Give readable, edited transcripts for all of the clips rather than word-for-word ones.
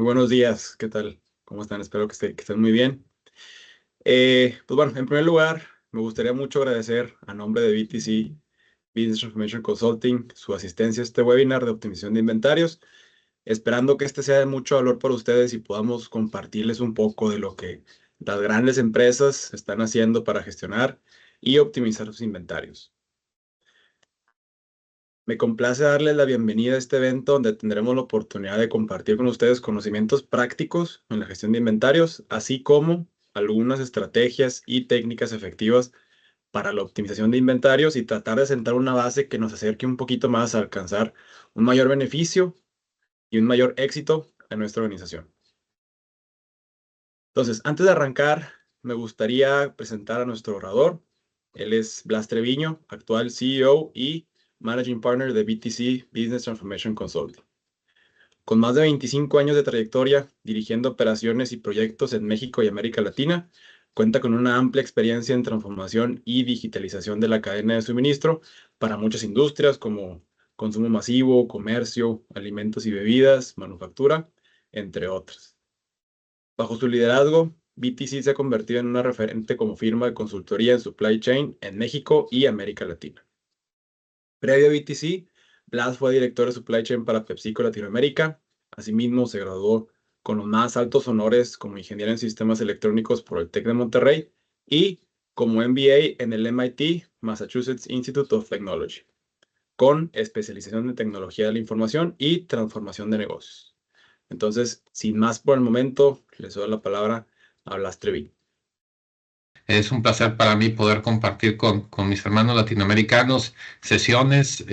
Muy buenos días, ¿qué tal? ¿Cómo están? Espero que estén muy bien. Pues bueno, en primer lugar, me gustaría mucho agradecer a nombre de BTC Business Transformation Consulting su asistencia a este webinar de optimización de inventarios, esperando que este sea de mucho valor para ustedes y podamos compartirles un poco de lo que las grandes empresas están haciendo para gestionar y optimizar sus inventarios. Me complace darles la bienvenida a este evento donde tendremos la oportunidad de compartir con ustedes conocimientos prácticos en la gestión de inventarios, así como algunas estrategias y técnicas efectivas para la optimización de inventarios y tratar de sentar una base que nos acerque un poquito más a alcanzar un mayor beneficio y un mayor éxito en nuestra organización. Entonces, antes de arrancar, me gustaría presentar a nuestro orador. Él es Blas Treviño, actual CEO y Managing Partner de BTC Business Transformation Consulting. Con más de 25 años de trayectoria dirigiendo operaciones y proyectos en México y América Latina, cuenta con una amplia experiencia en transformación y digitalización de la cadena de suministro para muchas industrias como consumo masivo, comercio, alimentos y bebidas, manufactura, entre otras. Bajo su liderazgo, BTC se ha convertido en una referente como firma de consultoría en supply chain en México y América Latina. Previo a BTC, Blas fue director de supply chain para PepsiCo Latinoamérica. Asimismo, se graduó con los más altos honores como ingeniero en sistemas electrónicos por el TEC de Monterrey y como MBA en el MIT, Massachusetts Institute of Technology, con especialización en tecnología de la información y transformación de negocios. Entonces, sin más por el momento, les doy la palabra a Blas Treviño. Es un placer para mí poder compartir con mis hermanos latinoamericanos sesiones.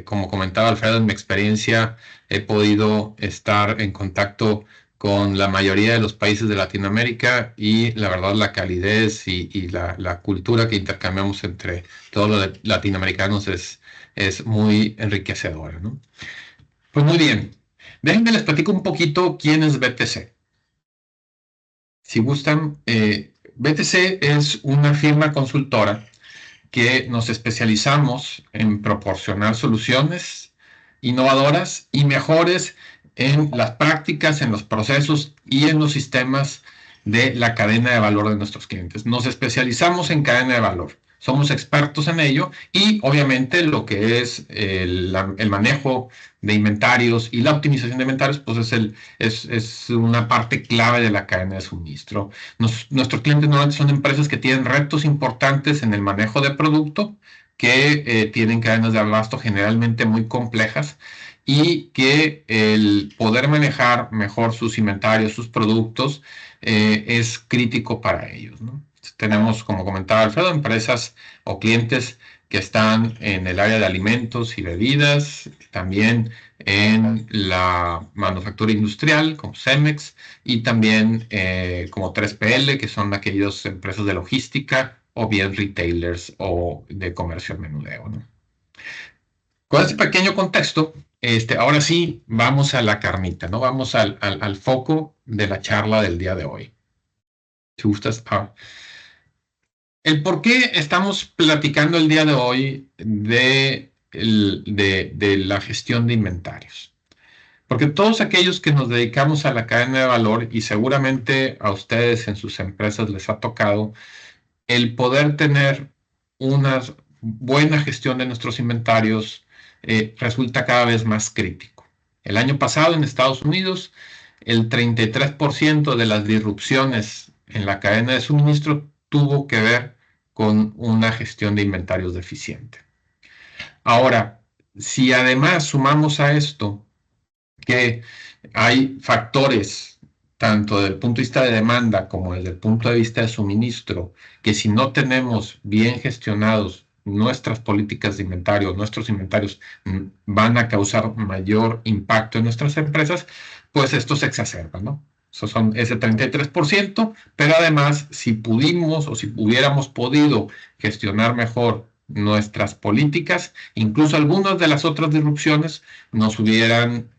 Como comentaba Alfredo, en mi experiencia he podido estar en contacto con la mayoría de los países de Latinoamérica y la verdad la calidez y la cultura que intercambiamos entre todos los latinoamericanos es muy enriquecedora, ¿no? Pues muy bien, déjenme les platico un poquito quién es BTC. Si gustan, BTC es una firma consultora que nos especializamos en proporcionar soluciones innovadoras y mejores en las prácticas, en los procesos y en los sistemas de la cadena de valor de nuestros clientes. Nos especializamos en cadena de valor. Somos expertos en ello y obviamente lo que es el manejo de inventarios y la optimización de inventarios, pues es una parte clave de la cadena de suministro. Nuestros clientes normalmente son empresas que tienen retos importantes en el manejo de producto, que tienen cadenas de abasto generalmente muy complejas y que el poder manejar mejor sus inventarios, sus productos, es crítico para ellos, ¿no? Tenemos, como comentaba Alfredo, empresas o clientes que están en el área de alimentos y bebidas, también en la manufactura industrial, como Cemex, y también como 3PL, que son aquellas empresas de logística, o bien retailers o de comercio al menudeo, ¿no? Con este pequeño contexto, ahora sí vamos a la carnita, ¿no? Vamos al foco de la charla del día de hoy. Si gustas, el por qué estamos platicando el día de hoy de la gestión de inventarios. Porque todos aquellos que nos dedicamos a la cadena de valor, y seguramente a ustedes en sus empresas les ha tocado, el poder tener una buena gestión de nuestros inventarios resulta cada vez más crítico. El año pasado en Estados Unidos, el 33% de las disrupciones en la cadena de suministro tuvo que ver con una gestión de inventarios deficiente. Ahora, si además sumamos a esto que hay factores, tanto desde el punto de vista de demanda como desde el punto de vista de suministro, que si no tenemos bien gestionados nuestras políticas de inventario, nuestros inventarios van a causar mayor impacto en nuestras empresas, pues esto se exacerba, ¿no? Eso son ese 33%, pero además, si pudimos o si hubiéramos podido gestionar mejor nuestras políticas, incluso algunas de las otras disrupciones no hubieran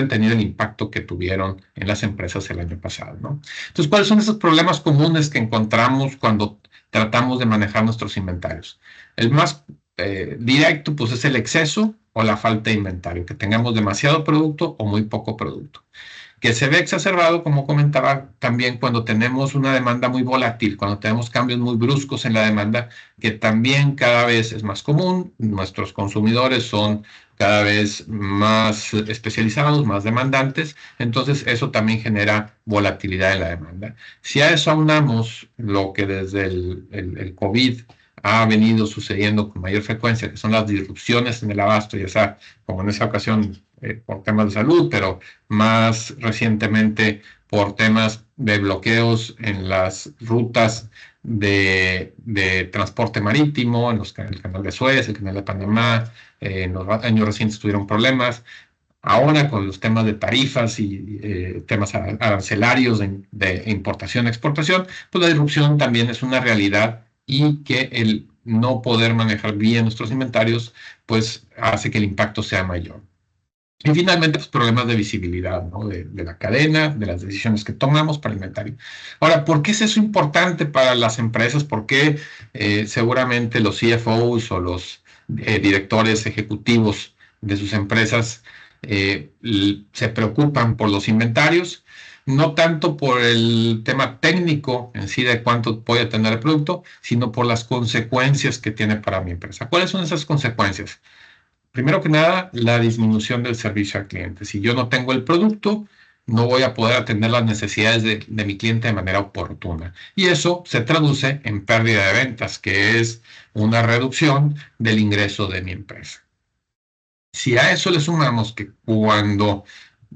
tenido el impacto que tuvieron en las empresas el año pasado, ¿no? Entonces, ¿cuáles son esos problemas comunes que encontramos cuando tratamos de manejar nuestros inventarios? El más directo, pues, es el exceso o la falta de inventario, que tengamos demasiado producto o muy poco producto. que se ve exacerbado, como comentaba, también cuando tenemos una demanda muy volátil, cuando tenemos cambios muy bruscos en la demanda, que también cada vez es más común. Nuestros consumidores son cada vez más especializados, más demandantes, entonces eso también genera volatilidad en la demanda. Si a eso aunamos lo que desde el COVID ha venido sucediendo con mayor frecuencia, que son las disrupciones en el abasto, ya sea como en esa ocasión por temas de salud, pero más recientemente por temas de bloqueos en las rutas de transporte marítimo, en el canal de Suez, el canal de Panamá, en los años recientes tuvieron problemas. Ahora con los temas de tarifas y temas arancelarios de importación-exportación, pues la disrupción también es una realidad y que el no poder manejar bien nuestros inventarios, pues hace que el impacto sea mayor. Y finalmente, pues problemas de visibilidad, ¿no? De la cadena, de las decisiones que tomamos para el inventario. Ahora, ¿por qué es eso importante para las empresas? ¿Por qué seguramente los CFOs o los directores ejecutivos de sus empresas se preocupan por los inventarios? No tanto por el tema técnico en sí de cuánto puede tener el producto, sino por las consecuencias que tiene para mi empresa. ¿Cuáles son esas consecuencias? Primero que nada, la disminución del servicio al cliente. Si yo no tengo el producto, no voy a poder atender las necesidades de mi cliente de manera oportuna. Y eso se traduce en pérdida de ventas, que es una reducción del ingreso de mi empresa. Si a eso le sumamos que cuando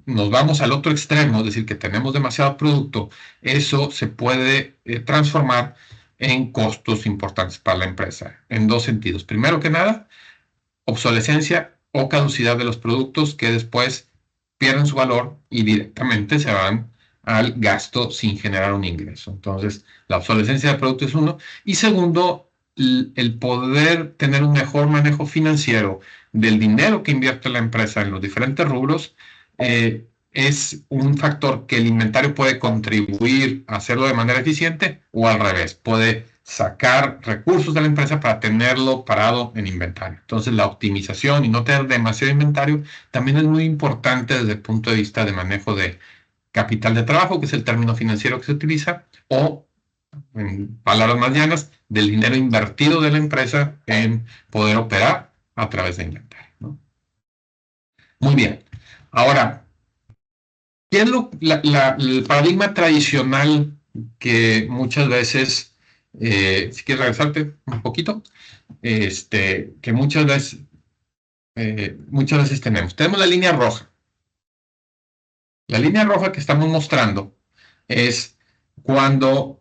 nos vamos al otro extremo, es decir, que tenemos demasiado producto, eso se puede transformar en costos importantes para la empresa, en dos sentidos. Primero que nada, obsolescencia o caducidad de los productos que después pierden su valor y directamente se van al gasto sin generar un ingreso. Entonces, la obsolescencia del producto es uno. Y segundo, el poder tener un mejor manejo financiero del dinero que invierte la empresa en los diferentes rubros es un factor que el inventario puede contribuir a hacerlo de manera eficiente o al revés, puede sacar recursos de la empresa para tenerlo parado en inventario. Entonces, la optimización y no tener demasiado inventario también es muy importante desde el punto de vista de manejo de capital de trabajo, que es el término financiero que se utiliza, o, en palabras más llanas, del dinero invertido de la empresa en poder operar a través de inventario, ¿no? Muy bien. Ahora, ¿qué es el paradigma tradicional que muchas veces, si quieres regresarte un poquito, que muchas veces tenemos? Tenemos la línea roja. La línea roja que estamos mostrando es cuando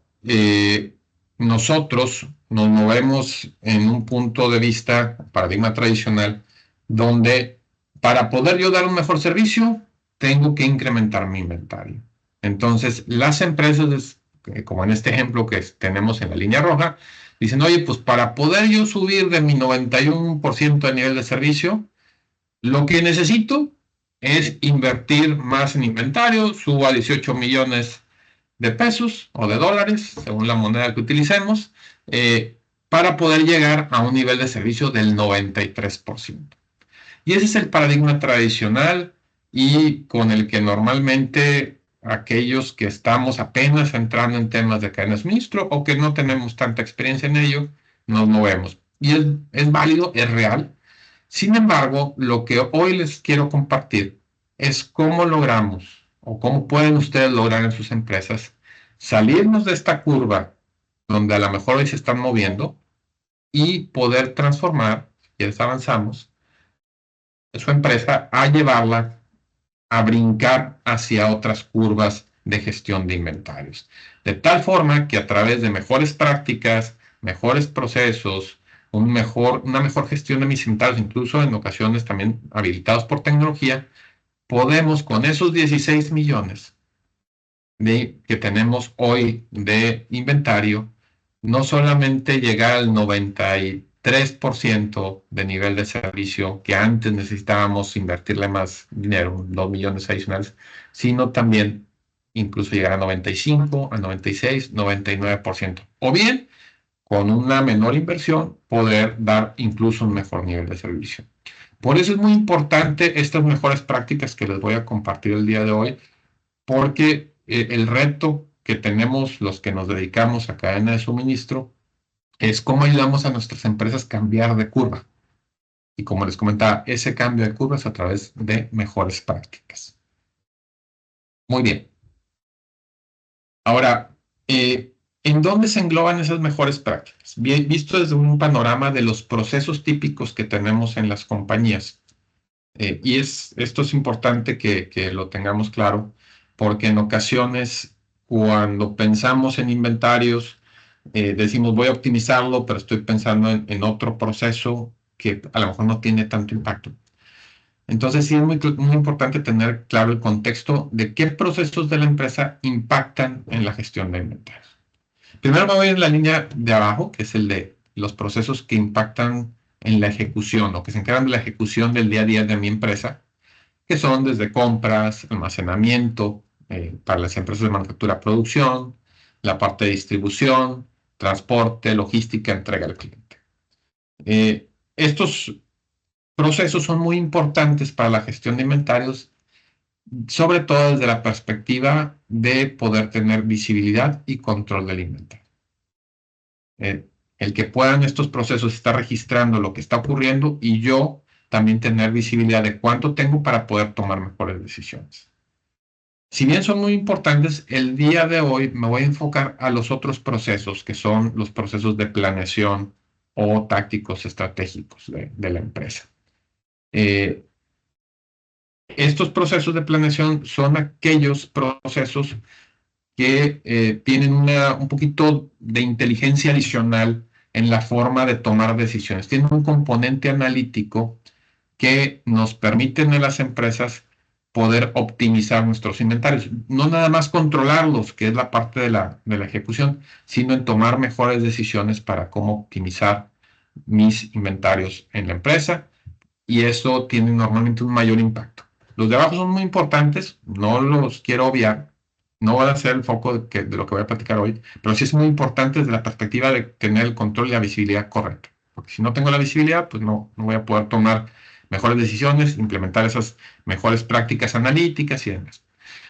nosotros nos movemos en un punto de vista, paradigma tradicional, donde para poder yo dar un mejor servicio, tengo que incrementar mi inventario. Entonces, las empresas, como en este ejemplo que tenemos en la línea roja, dicen, oye, pues para poder yo subir de mi 91% de nivel de servicio, lo que necesito es invertir más en inventario, subo a 18 millones de pesos o de dólares, según la moneda que utilicemos, para poder llegar a un nivel de servicio del 93%. Y ese es el paradigma tradicional y con el que normalmente aquellos que estamos apenas entrando en temas de cadena de suministro o que no tenemos tanta experiencia en ello, nos movemos. Y es válido, es real. Sin embargo, lo que hoy les quiero compartir es cómo logramos o cómo pueden ustedes lograr en sus empresas salirnos de esta curva donde a lo mejor hoy se están moviendo y poder transformar, si quieres avanzamos, su empresa a llevarla a brincar hacia otras curvas de gestión de inventarios. De tal forma que a través de mejores prácticas, mejores procesos, una mejor gestión de mis inventarios, incluso en ocasiones también habilitados por tecnología, podemos con esos 16 millones que tenemos hoy de inventario, no solamente llegar al 93% de nivel de servicio que antes necesitábamos invertirle más dinero, 2 millones adicionales, sino también incluso llegar a 95, a 96, 99%. O bien, con una menor inversión, poder dar incluso un mejor nivel de servicio. Por eso es muy importante estas mejores prácticas que les voy a compartir el día de hoy, porque el reto que tenemos los que nos dedicamos a cadena de suministro es cómo ayudamos a nuestras empresas a cambiar de curva. Y como les comentaba, ese cambio de curva es a través de mejores prácticas. Muy bien. Ahora, ¿en dónde se engloban esas mejores prácticas? Bien, visto desde un panorama de los procesos típicos que tenemos en las compañías. Esto es importante que lo tengamos claro, porque en ocasiones cuando pensamos en inventarios, decimos voy a optimizarlo, pero estoy pensando en otro proceso que a lo mejor no tiene tanto impacto. Entonces sí es muy importante tener claro el contexto de qué procesos de la empresa impactan en la gestión de inventarios. Primero me voy en la línea de abajo, que es el de los procesos que impactan en la ejecución o que se encargan de la ejecución del día a día de mi empresa, que son desde compras, almacenamiento, para las empresas de manufactura, producción, la parte de distribución, transporte, logística, entrega al cliente. Estos procesos son muy importantes para la gestión de inventarios, sobre todo desde la perspectiva de poder tener visibilidad y control del inventario. El que puedan estos procesos estar registrando lo que está ocurriendo y yo también tener visibilidad de cuánto tengo para poder tomar mejores decisiones. Si bien son muy importantes, el día de hoy me voy a enfocar a los otros procesos, que son los procesos de planeación o tácticos estratégicos de la empresa. Estos procesos de planeación son aquellos procesos que tienen un poquito de inteligencia adicional en la forma de tomar decisiones. Tienen un componente analítico que nos permiten en las empresas poder optimizar nuestros inventarios. No nada más controlarlos, que es la parte de la ejecución, sino en tomar mejores decisiones para cómo optimizar mis inventarios en la empresa, y eso tiene normalmente un mayor impacto. Los de abajo son muy importantes, no los quiero obviar, no van a ser el foco de lo que voy a platicar hoy, pero sí es muy importante desde la perspectiva de tener el control y la visibilidad correcta. Porque si no tengo la visibilidad, pues no voy a poder tomar mejores decisiones, implementar esas mejores prácticas analíticas y demás.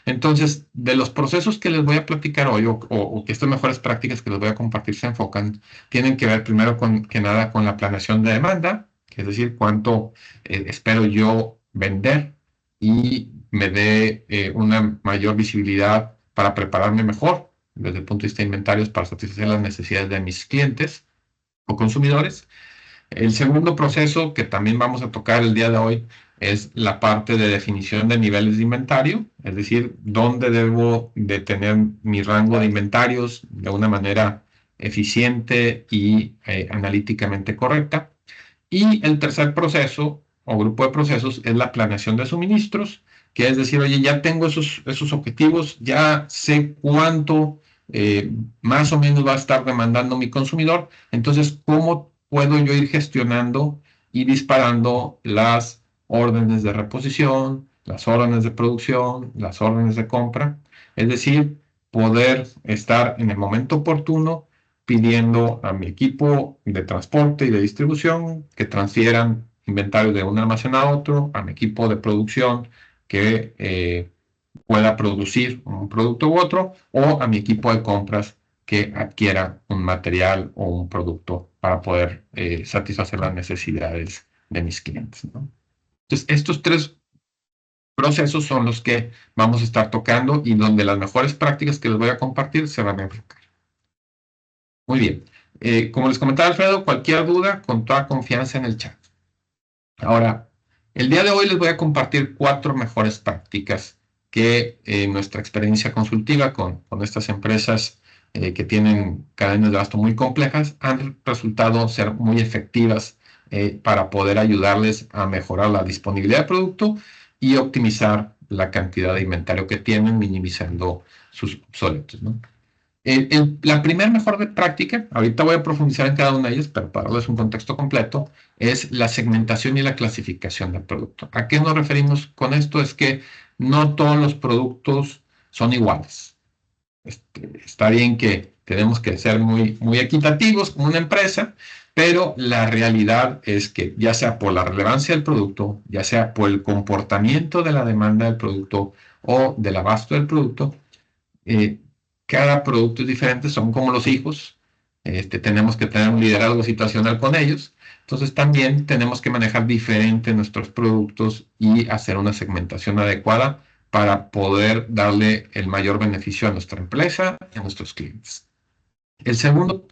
Entonces, de los procesos que les voy a platicar hoy, o que estas mejores prácticas que les voy a compartir se enfocan, tienen que ver primero que nada con la planeación de demanda, que es decir, cuánto espero yo vender y me dé una mayor visibilidad para prepararme mejor desde el punto de vista de inventarios para satisfacer las necesidades de mis clientes o consumidores. El segundo proceso que también vamos a tocar el día de hoy es la parte de definición de niveles de inventario, es decir, dónde debo de tener mi rango de inventarios de una manera eficiente y analíticamente correcta. Y el tercer proceso o grupo de procesos es la planeación de suministros, que es decir, oye, ya tengo esos objetivos, ya sé cuánto más o menos va a estar demandando mi consumidor, entonces, ¿cómo puedo yo ir gestionando y disparando las órdenes de reposición, las órdenes de producción, las órdenes de compra? Es decir, poder estar en el momento oportuno pidiendo a mi equipo de transporte y de distribución que transfieran inventario de un almacén a otro, a mi equipo de producción que pueda producir un producto u otro, o a mi equipo de compras que adquiera un material o un producto para poder satisfacer las necesidades de mis clientes, ¿no? Entonces, estos tres procesos son los que vamos a estar tocando y donde las mejores prácticas que les voy a compartir se van a enfocar. Muy bien. Como les comentaba Alfredo, cualquier duda, con toda confianza en el chat. Ahora, el día de hoy les voy a compartir 4 mejores prácticas que nuestra experiencia consultiva con estas empresas que tienen cadenas de abasto muy complejas han resultado ser muy efectivas para poder ayudarles a mejorar la disponibilidad de producto y optimizar la cantidad de inventario que tienen, minimizando sus obsoletos, ¿no? La primera mejor de práctica, ahorita voy a profundizar en cada una de ellas, pero para darles un contexto completo, es la segmentación y la clasificación del producto. ¿A qué nos referimos con esto? Es que no todos los productos son iguales. Está bien que tenemos que ser muy equitativos como una empresa, pero la realidad es que ya sea por la relevancia del producto, ya sea por el comportamiento de la demanda del producto o del abasto del producto. Cada producto es diferente, son como los hijos. Tenemos que tener un liderazgo situacional con ellos. Entonces también tenemos que manejar diferente nuestros productos y hacer una segmentación adecuada para poder darle el mayor beneficio a nuestra empresa y a nuestros clientes. El segundo,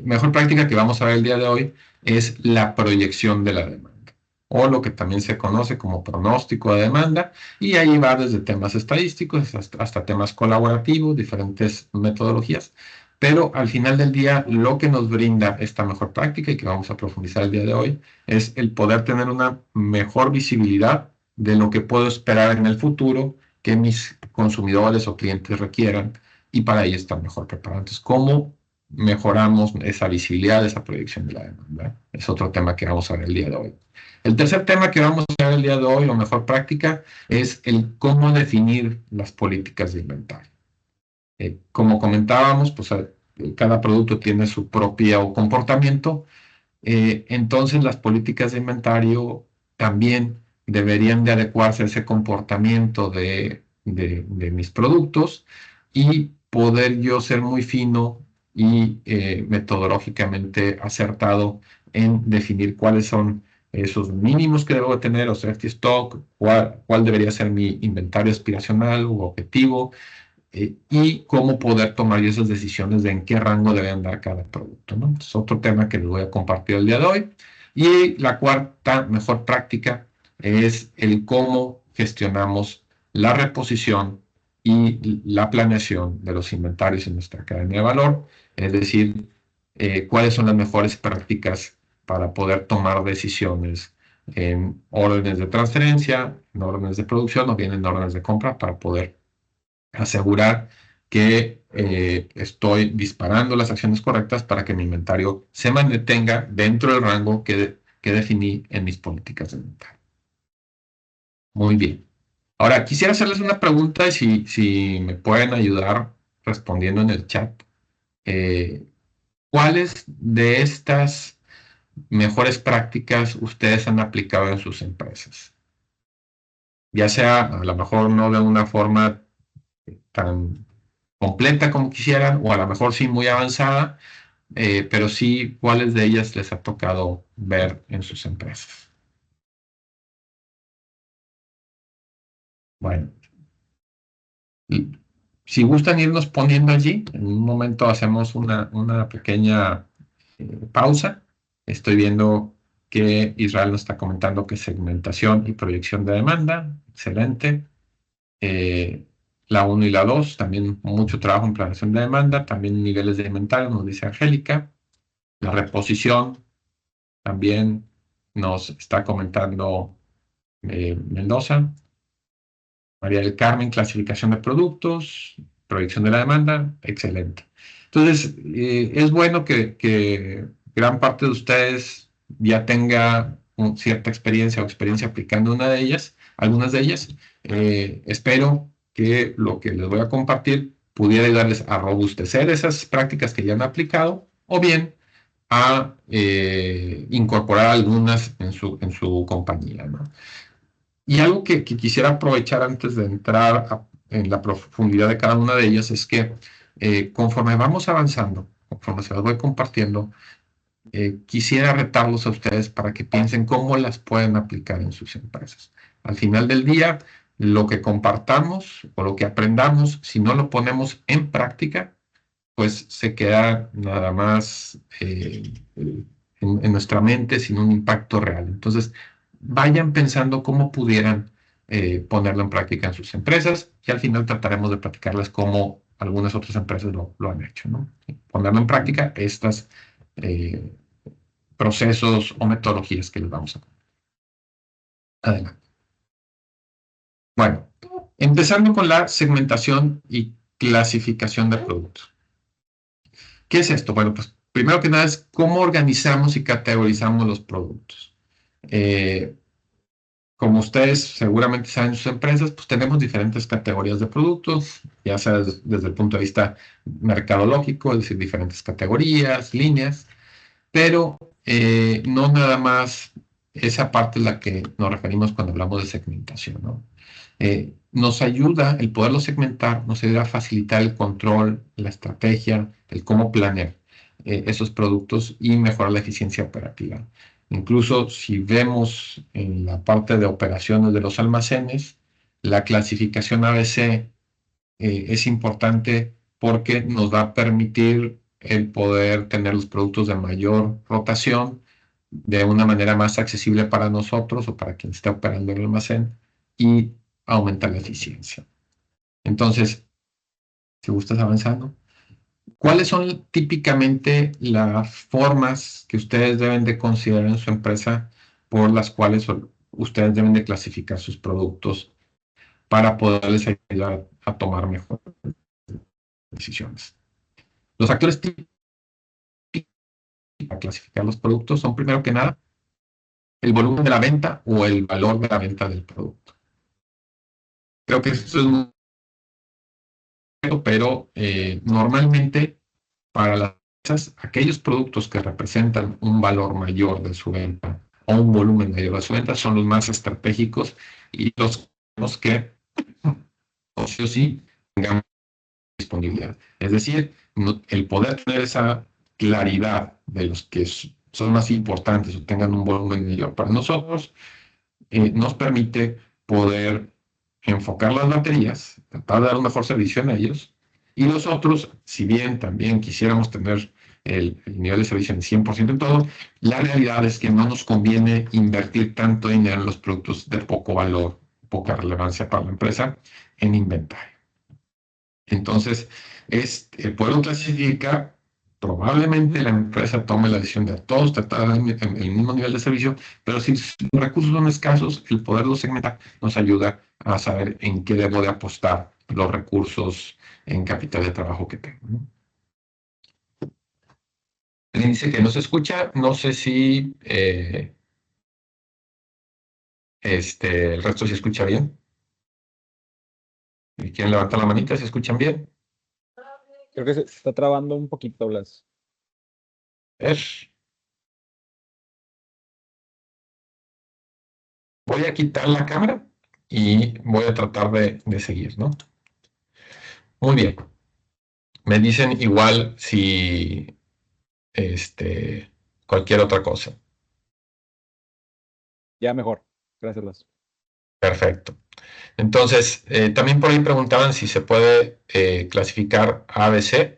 mejor práctica que vamos a ver el día de hoy es la proyección de la demanda, o lo que también se conoce como pronóstico de demanda, y ahí va desde temas estadísticos hasta temas colaborativos, diferentes metodologías, pero al final del día lo que nos brinda esta mejor práctica y que vamos a profundizar el día de hoy es el poder tener una mejor visibilidad de lo que puedo esperar en el futuro que mis consumidores o clientes requieran, y para ello estar mejor preparados. Entonces, ¿cómo mejoramos esa visibilidad, esa proyección de la demanda? Es otro tema que vamos a ver el día de hoy. El tercer tema que vamos a ver el día de hoy, o mejor práctica, es el cómo definir las políticas de inventario. Como comentábamos, pues cada producto tiene su propio comportamiento, entonces las políticas de inventario también deberían de adecuarse a ese comportamiento de mis productos, y poder yo ser muy fino y metodológicamente acertado en definir cuáles son esos mínimos que debo tener o safety stock, cuál debería ser mi inventario aspiracional u objetivo, y cómo poder tomar esas decisiones de en qué rango debe andar cada producto, ¿no? Es otro tema que les voy a compartir el día de hoy. Y la cuarta mejor práctica es el cómo gestionamos la reposición y la planeación de los inventarios en nuestra cadena de valor, es decir, cuáles son las mejores prácticas para poder tomar decisiones en órdenes de transferencia, en órdenes de producción o bien en órdenes de compra, para poder asegurar que estoy disparando las acciones correctas para que mi inventario se mantenga dentro del rango que definí en mis políticas de inventario. Muy bien. Ahora, quisiera hacerles una pregunta, y si me pueden ayudar respondiendo en el chat. ¿Cuáles de estas mejores prácticas ustedes han aplicado en sus empresas? Ya sea, a lo mejor no de una forma tan completa como quisieran, o a lo mejor sí muy avanzada, pero sí, ¿cuáles de ellas les ha tocado ver en sus empresas? Bueno, si gustan irnos poniendo allí, en un momento hacemos una pequeña pausa. Estoy viendo que Israel nos está comentando que segmentación y proyección de demanda, excelente. La 1 y la 2, también mucho trabajo en planeación de demanda, también niveles de inventario, nos dice Angélica. La reposición también nos está comentando Mendoza. María del Carmen, clasificación de productos, proyección de la demanda, excelente. Entonces, es bueno que gran parte de ustedes ya tenga cierta experiencia o experiencia aplicando algunas de ellas. Espero que lo que les voy a compartir pudiera ayudarles a robustecer esas prácticas que ya han aplicado, o bien a incorporar algunas en su compañía, ¿no? Y algo que quisiera aprovechar antes de entrar en la profundidad de cada una de ellas es que conforme vamos avanzando, conforme se las voy compartiendo, quisiera retarlos a ustedes para que piensen cómo las pueden aplicar en sus empresas. Al final del día, lo que compartamos o lo que aprendamos, si no lo ponemos en práctica, pues se queda nada más en nuestra mente sin un impacto real. Entonces, vayan pensando cómo pudieran ponerlo en práctica en sus empresas, y al final trataremos de platicarles cómo algunas otras empresas lo han hecho, ¿no? Ponerlo en práctica estos procesos o metodologías que les vamos a contar. Adelante. Bueno, empezando con la segmentación y clasificación de productos. ¿Qué es esto? Bueno, pues primero que nada es cómo organizamos y categorizamos los productos. Como ustedes seguramente saben en sus empresas, pues tenemos diferentes categorías de productos, ya sea desde el punto de vista mercadológico, es decir, diferentes categorías, líneas, pero no nada más esa parte es la que nos referimos cuando hablamos de segmentación, ¿no? Nos ayuda, el poderlo segmentar, nos ayuda a facilitar el control, la estrategia, el cómo planear esos productos y mejorar la eficiencia operativa. Incluso si vemos en la parte de operaciones de los almacenes, la clasificación ABC es importante porque nos va a permitir el poder tener los productos de mayor rotación de una manera más accesible para nosotros o para quien esté operando el almacén y aumentar la eficiencia. Entonces, si gustas avanzando, ¿cuáles son típicamente las formas que ustedes deben de considerar en su empresa por las cuales ustedes deben de clasificar sus productos para poderles ayudar a tomar mejores decisiones? Los factores típicos para clasificar los productos son, primero que nada, el volumen de la venta o el valor de la venta del producto. Creo que eso es muy, pero normalmente para las empresas, aquellos productos que representan un valor mayor de su venta o un volumen mayor de su venta son los más estratégicos y los que sí o sí tengamos disponibilidad. Es decir, el poder tener esa claridad de los que son más importantes o tengan un volumen mayor para nosotros, nos permite poder enfocar las baterías, tratar de dar un mejor servicio en ellos, y los otros, si bien también quisiéramos tener el nivel de servicio en 100% en todo, la realidad es que no nos conviene invertir tanto dinero en los productos de poco valor, poca relevancia para la empresa, en inventario. Entonces, el poder clasificar, probablemente la empresa tome la decisión de a todos tratar el mismo nivel de servicio, pero si los recursos son escasos, el poderlo segmentar nos ayuda a saber en qué debo de apostar los recursos en capital de trabajo que tengo, ¿no? Dice que no se escucha, no sé si el resto se escucha bien. ¿Quieren levantar la manita? ¿Se escuchan bien? Creo que se está trabando un poquito, Blas. Voy a quitar la cámara y voy a tratar de seguir, ¿no? Muy bien. Me dicen igual si cualquier otra cosa. Ya mejor. Gracias, Blas. Perfecto. Entonces, también por ahí preguntaban si se puede clasificar ABC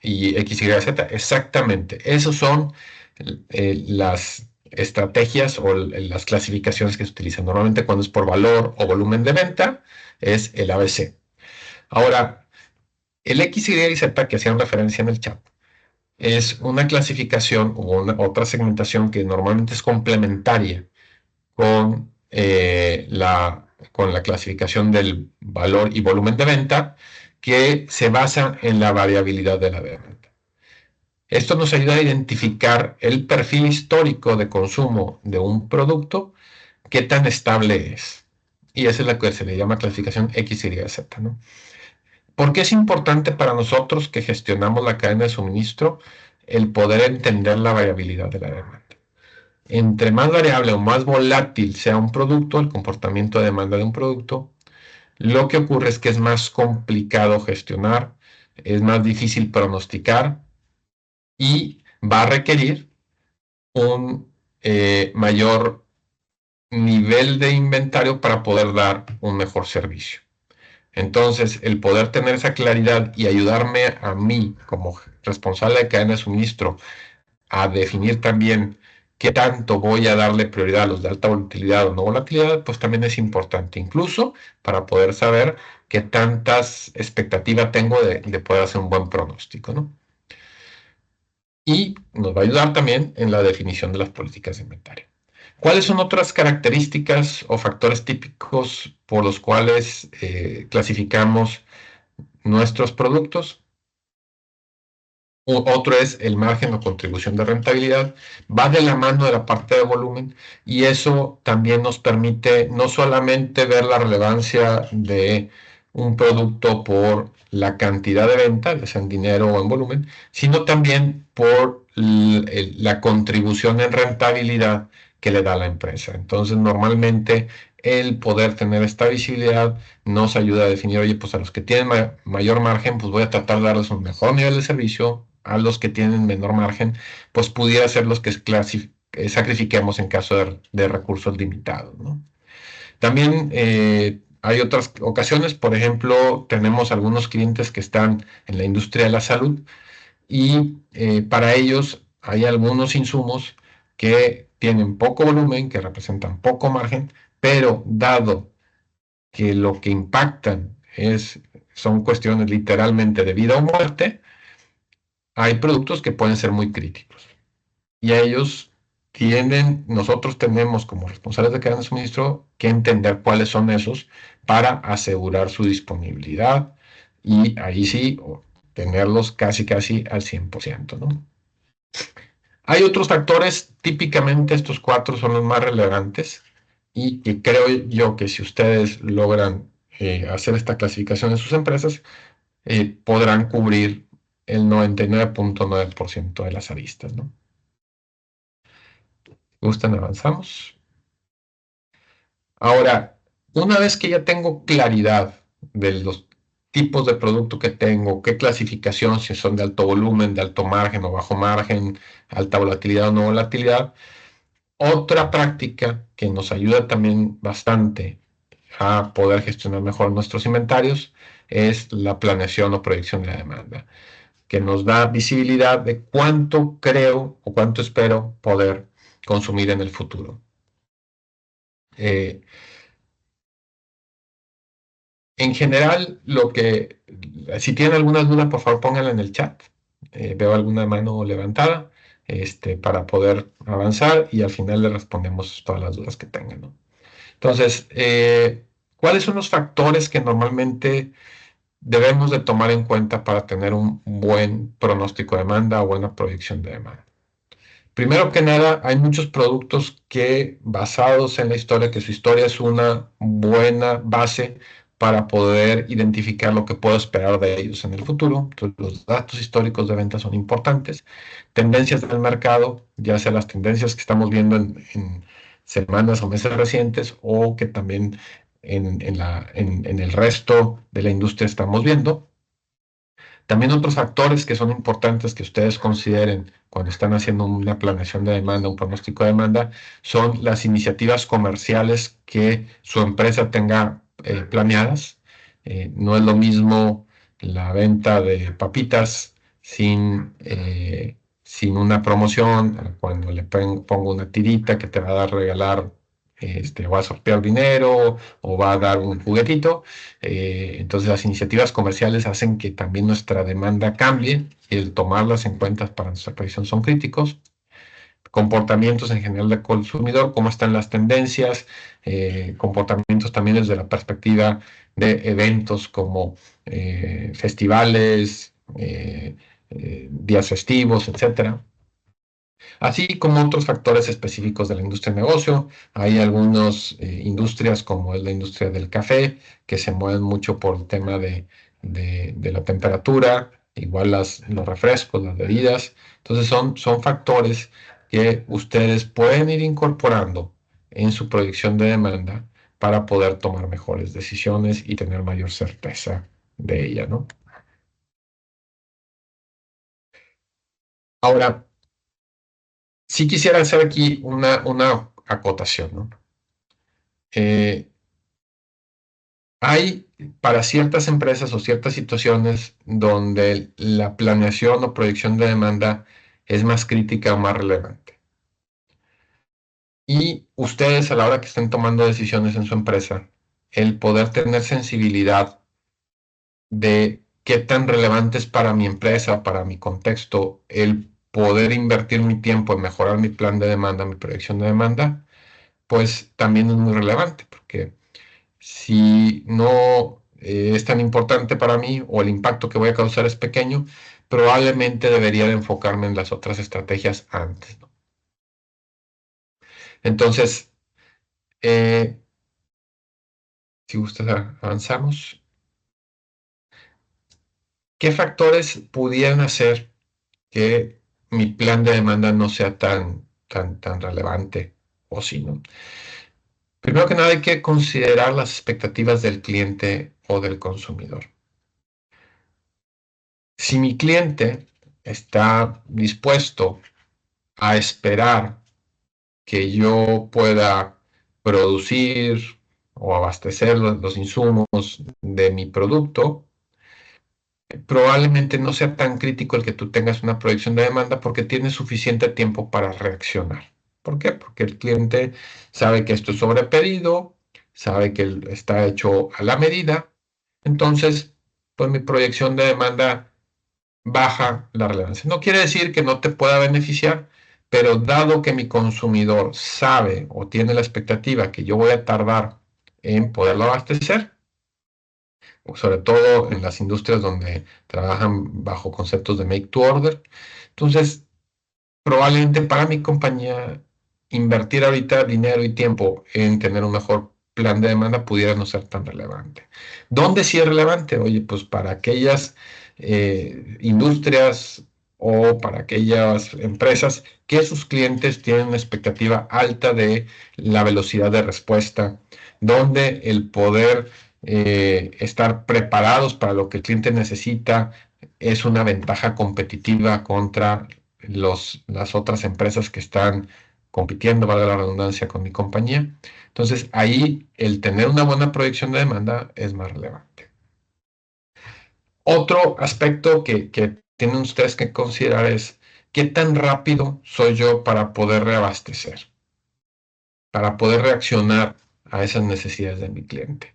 y XYZ. Exactamente. Esas son las estrategias o las clasificaciones que se utilizan. Normalmente cuando es por valor o volumen de venta, es el ABC. Ahora, el XYZ que hacían referencia en el chat es una clasificación o otra segmentación que normalmente es complementaria con, con la clasificación del valor y volumen de venta, que se basa en la variabilidad de la venta. Esto nos ayuda a identificar el perfil histórico de consumo de un producto, qué tan estable es. Y esa es la que se le llama clasificación XYZ, ¿no? ¿Por qué es importante para nosotros que gestionamos la cadena de suministro el poder entender la variabilidad de la demanda? Entre más variable o más volátil sea un producto, el comportamiento de demanda de un producto, lo que ocurre es que es más complicado gestionar, es más difícil pronosticar y va a requerir un mayor nivel de inventario para poder dar un mejor servicio. Entonces, el poder tener esa claridad y ayudarme a mí como responsable de cadena de suministro a definir también qué tanto voy a darle prioridad a los de alta volatilidad o no volatilidad, pues también es importante, incluso para poder saber qué tantas expectativas tengo de poder hacer un buen pronóstico, ¿no? Y nos va a ayudar también en la definición de las políticas de inventario. ¿Cuáles son otras características o factores típicos por los cuales clasificamos nuestros productos? Otro es el margen o contribución de rentabilidad. Va de la mano de la parte de volumen y eso también nos permite no solamente ver la relevancia de un producto por la cantidad de venta, ya sea en dinero o en volumen, sino también por la contribución en rentabilidad que le da la empresa. Entonces, normalmente el poder tener esta visibilidad nos ayuda a definir, oye, pues a los que tienen mayor margen, pues voy a tratar de darles un mejor nivel de servicio. A los que tienen menor margen, pues pudiera ser los que sacrifiquemos en caso de recursos limitados, ¿no? También hay otras ocasiones, por ejemplo, tenemos algunos clientes que están en la industria de la salud y para ellos hay algunos insumos que tienen poco volumen, que representan poco margen, pero dado que lo que impactan son cuestiones literalmente de vida o muerte, hay productos que pueden ser muy críticos. Y a ellos nosotros tenemos como responsables de cadena de suministro que entender cuáles son esos para asegurar su disponibilidad y ahí sí tenerlos casi al 100%, ¿no? Hay otros factores, típicamente estos cuatro son los más relevantes y que creo yo que si ustedes logran hacer esta clasificación en sus empresas, podrán cubrir el 99.9% de las aristas, ¿no? ¿Gustan? Avanzamos. Ahora, una vez que ya tengo claridad de los tipos de producto que tengo, qué clasificación, si son de alto volumen, de alto margen o bajo margen, alta volatilidad o no volatilidad, otra práctica que nos ayuda también bastante a poder gestionar mejor nuestros inventarios es la planeación o proyección de la demanda, que nos da visibilidad de cuánto creo o cuánto espero poder consumir en el futuro. En general, si tienen alguna duda, por favor pónganla en el chat. Veo alguna mano levantada, para poder avanzar y al final le respondemos todas las dudas que tengan, ¿no? Entonces, ¿cuáles son los factores que normalmente debemos de tomar en cuenta para tener un buen pronóstico de demanda o buena proyección de demanda? Primero que nada, hay muchos productos que, basados en la historia, que su historia es una buena base para poder identificar lo que puedo esperar de ellos en el futuro. Entonces, los datos históricos de ventas son importantes. Tendencias del mercado, ya sea las tendencias que estamos viendo en semanas o meses recientes o que también en el resto de la industria estamos viendo. También otros factores que son importantes que ustedes consideren cuando están haciendo una planeación de demanda, un pronóstico de demanda, son las iniciativas comerciales que su empresa tenga planeadas. No es lo mismo la venta de papitas sin una promoción, cuando le pongo una tirita que te va a dar regalar, va a sortear dinero o va a dar un juguetito. Entonces las iniciativas comerciales hacen que también nuestra demanda cambie y el tomarlas en cuenta para nuestra previsión son críticos. Comportamientos en general del consumidor, cómo están las tendencias, comportamientos también desde la perspectiva de eventos como festivales, días festivos, etcétera. Así como otros factores específicos de la industria de negocio. Hay algunas industrias como es la industria del café que se mueven mucho por el tema de la temperatura, igual los refrescos, las bebidas. Entonces son factores que ustedes pueden ir incorporando en su proyección de demanda para poder tomar mejores decisiones y tener mayor certeza de ella, ¿no? Ahora, sí quisiera hacer aquí una acotación, ¿no? Hay para ciertas empresas o ciertas situaciones donde la planeación o proyección de demanda es más crítica o más relevante. Y ustedes a la hora que estén tomando decisiones en su empresa, el poder tener sensibilidad de qué tan relevante es para mi empresa, para mi contexto, el poder invertir mi tiempo en mejorar mi plan de demanda, mi proyección de demanda, pues también es muy relevante, porque si no es tan importante para mí o el impacto que voy a causar es pequeño, probablemente debería de enfocarme en las otras estrategias antes, ¿no? Entonces, si gustas, avanzamos. ¿Qué factores pudieran hacer que mi plan de demanda no sea tan relevante o sí, ¿no? Primero que nada hay que considerar las expectativas del cliente o del consumidor. Si mi cliente está dispuesto a esperar que yo pueda producir o abastecer los insumos de mi producto, probablemente no sea tan crítico el que tú tengas una proyección de demanda porque tienes suficiente tiempo para reaccionar. ¿Por qué? Porque el cliente sabe que esto es sobrepedido, sabe que está hecho a la medida, entonces, pues mi proyección de demanda baja la relevancia. No quiere decir que no te pueda beneficiar, pero dado que mi consumidor sabe o tiene la expectativa que yo voy a tardar en poderlo abastecer, sobre todo en las industrias donde trabajan bajo conceptos de make to order, entonces probablemente para mi compañía invertir ahorita dinero y tiempo en tener un mejor plan de demanda pudiera no ser tan relevante. ¿Dónde sí es relevante? Oye, pues para aquellas industrias o para aquellas empresas que sus clientes tienen una expectativa alta de la velocidad de respuesta, donde el poder estar preparados para lo que el cliente necesita es una ventaja competitiva contra las otras empresas que están compitiendo, valga la redundancia, con mi compañía. Entonces, ahí el tener una buena proyección de demanda es más relevante. Otro aspecto que tienen ustedes que considerar es qué tan rápido soy yo para poder reabastecer, para poder reaccionar a esas necesidades de mi cliente.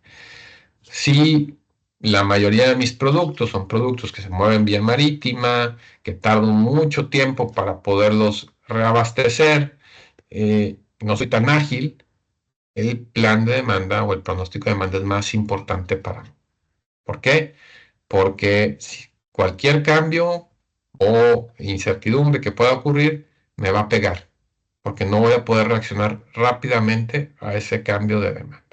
Si la mayoría de mis productos son productos que se mueven vía marítima, que tardan mucho tiempo para poderlos reabastecer, no soy tan ágil, el plan de demanda o el pronóstico de demanda es más importante para mí. ¿Por qué? Porque cualquier cambio o incertidumbre que pueda ocurrir me va a pegar, porque no voy a poder reaccionar rápidamente a ese cambio de demanda.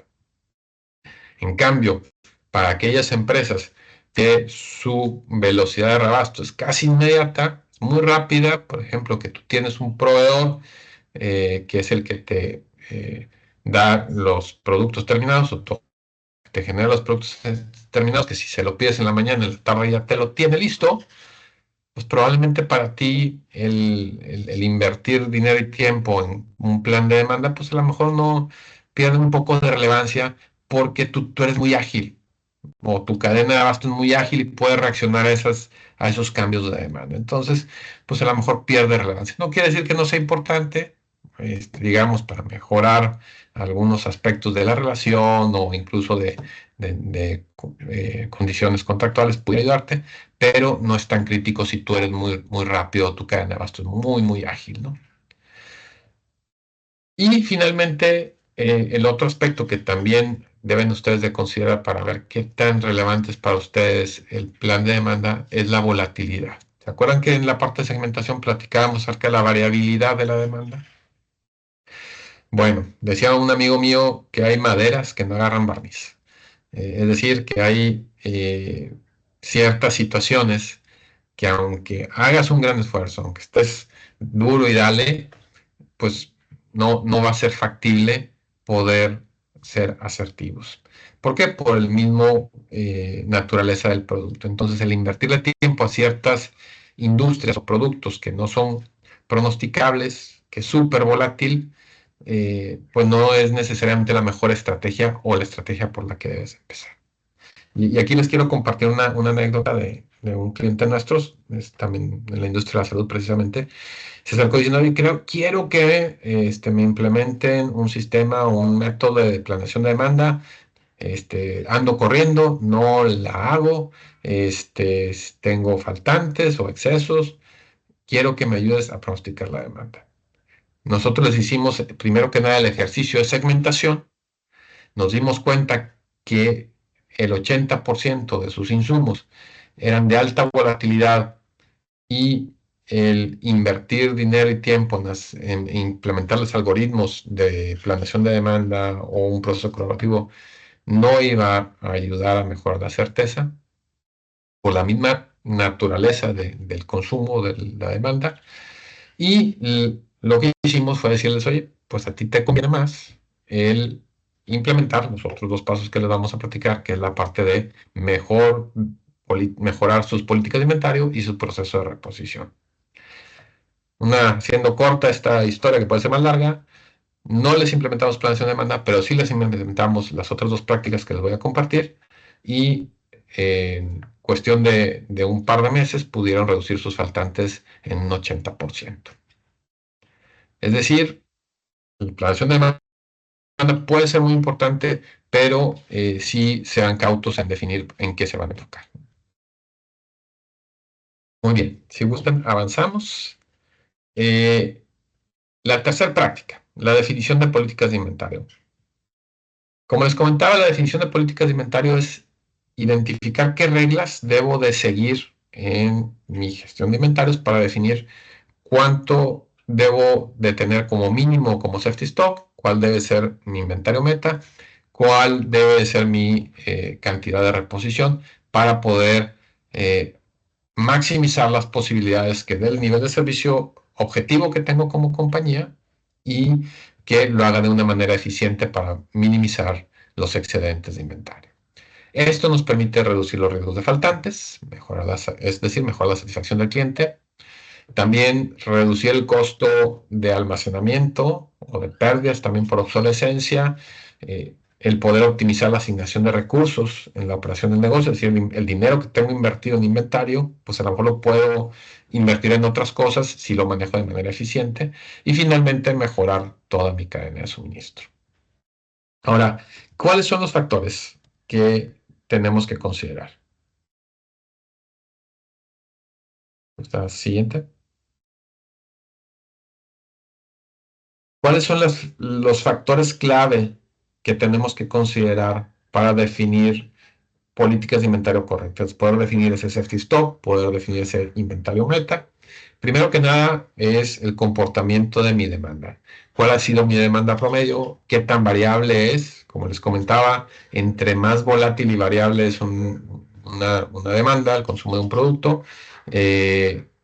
En cambio, para aquellas empresas que su velocidad de reabasto es casi inmediata, es muy rápida, por ejemplo, que tú tienes un proveedor que es el que te da los productos terminados o te genera los productos terminados, que si se lo pides en la mañana, en la tarde ya te lo tiene listo, pues probablemente para ti el invertir dinero y tiempo en un plan de demanda, pues a lo mejor no pierde un poco de relevancia porque tú eres muy ágil o tu cadena de abasto es muy ágil y puede reaccionar a esos cambios de demanda. Entonces, pues a lo mejor pierde relevancia. No quiere decir que no sea importante, digamos, para mejorar algunos aspectos de la relación o incluso de condiciones contractuales, puede ayudarte, pero no es tan crítico si tú eres muy, muy rápido, tu cadena de abasto es muy, muy ágil, ¿no? Y finalmente, el otro aspecto que también deben ustedes de considerar para ver qué tan relevante es para ustedes el plan de demanda es la volatilidad. ¿Se acuerdan que en la parte de segmentación platicábamos acerca de la variabilidad de la demanda? Bueno, decía un amigo mío que hay maderas que no agarran barniz. Es decir, que hay ciertas situaciones que aunque hagas un gran esfuerzo, aunque estés duro y dale, pues no va a ser factible poder ser asertivos. ¿Por qué? Por el mismo naturaleza del producto. Entonces, el invertirle tiempo a ciertas industrias o productos que no son pronosticables, que es súper volátil, pues no es necesariamente la mejor estrategia o la estrategia por la que debes empezar. Y aquí les quiero compartir una anécdota de un cliente nuestro, es también en la industria de la salud precisamente. Se acercó diciendo, oye, quiero que me implementen un sistema o un método de planeación de demanda. Ando corriendo, no la hago, tengo faltantes o excesos. Quiero que me ayudes a pronosticar la demanda. Nosotros les hicimos, primero que nada, el ejercicio de segmentación. Nos dimos cuenta que el 80% de sus insumos eran de alta volatilidad y el invertir dinero y tiempo en implementar los algoritmos de planeación de demanda o un proceso colaborativo no iba a ayudar a mejorar la certeza por la misma naturaleza del consumo, de la demanda. Y lo que hicimos fue decirles, oye, pues a ti te conviene más el implementar los otros dos pasos que les vamos a platicar, que es la parte de mejorar sus políticas de inventario y su proceso de reposición. Siendo corta esta historia, que puede ser más larga, no les implementamos planeación de demanda, pero sí les implementamos las otras dos prácticas que les voy a compartir y en cuestión de un par de meses pudieron reducir sus faltantes en un 80%. Es decir, la planeación de demanda puede ser muy importante, pero sí sean cautos en definir en qué se van a enfocar. Muy bien, si gustan, avanzamos. La tercera práctica, la definición de políticas de inventario. Como les comentaba, la definición de políticas de inventario es identificar qué reglas debo de seguir en mi gestión de inventarios para definir cuánto debo de tener como mínimo como safety stock, cuál debe ser mi inventario meta, cuál debe de ser mi cantidad de reposición para poder maximizar las posibilidades que dé el nivel de servicio objetivo que tengo como compañía y que lo haga de una manera eficiente para minimizar los excedentes de inventario. Esto nos permite reducir los riesgos de faltantes, es decir, mejorar la satisfacción del cliente. También reducir el costo de almacenamiento o de pérdidas también por obsolescencia, el poder optimizar la asignación de recursos en la operación del negocio, es decir, el dinero que tengo invertido en inventario, pues a lo mejor lo puedo invertir en otras cosas si lo manejo de manera eficiente. Y finalmente, mejorar toda mi cadena de suministro. Ahora, ¿cuáles son los factores que tenemos que considerar? Esta siguiente. ¿Cuáles son los factores clave que tenemos que considerar para definir políticas de inventario correctas? Poder definir ese safety stock, poder definir ese inventario meta. Primero que nada es el comportamiento de mi demanda. ¿Cuál ha sido mi demanda promedio? ¿Qué tan variable es? Como les comentaba, entre más volátil y variable es una demanda, el consumo de un producto,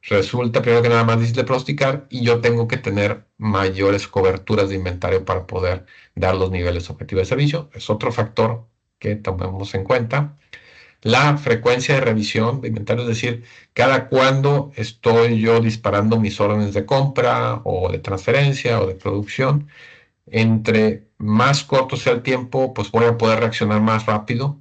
resulta primero que nada más difícil de pronosticar y yo tengo que tener mayores coberturas de inventario para poder dar los niveles objetivos de servicio. Es otro factor que tomemos en cuenta. La frecuencia de revisión de inventario, es decir, cada cuándo estoy yo disparando mis órdenes de compra o de transferencia o de producción. Entre más corto sea el tiempo, pues voy a poder reaccionar más rápido.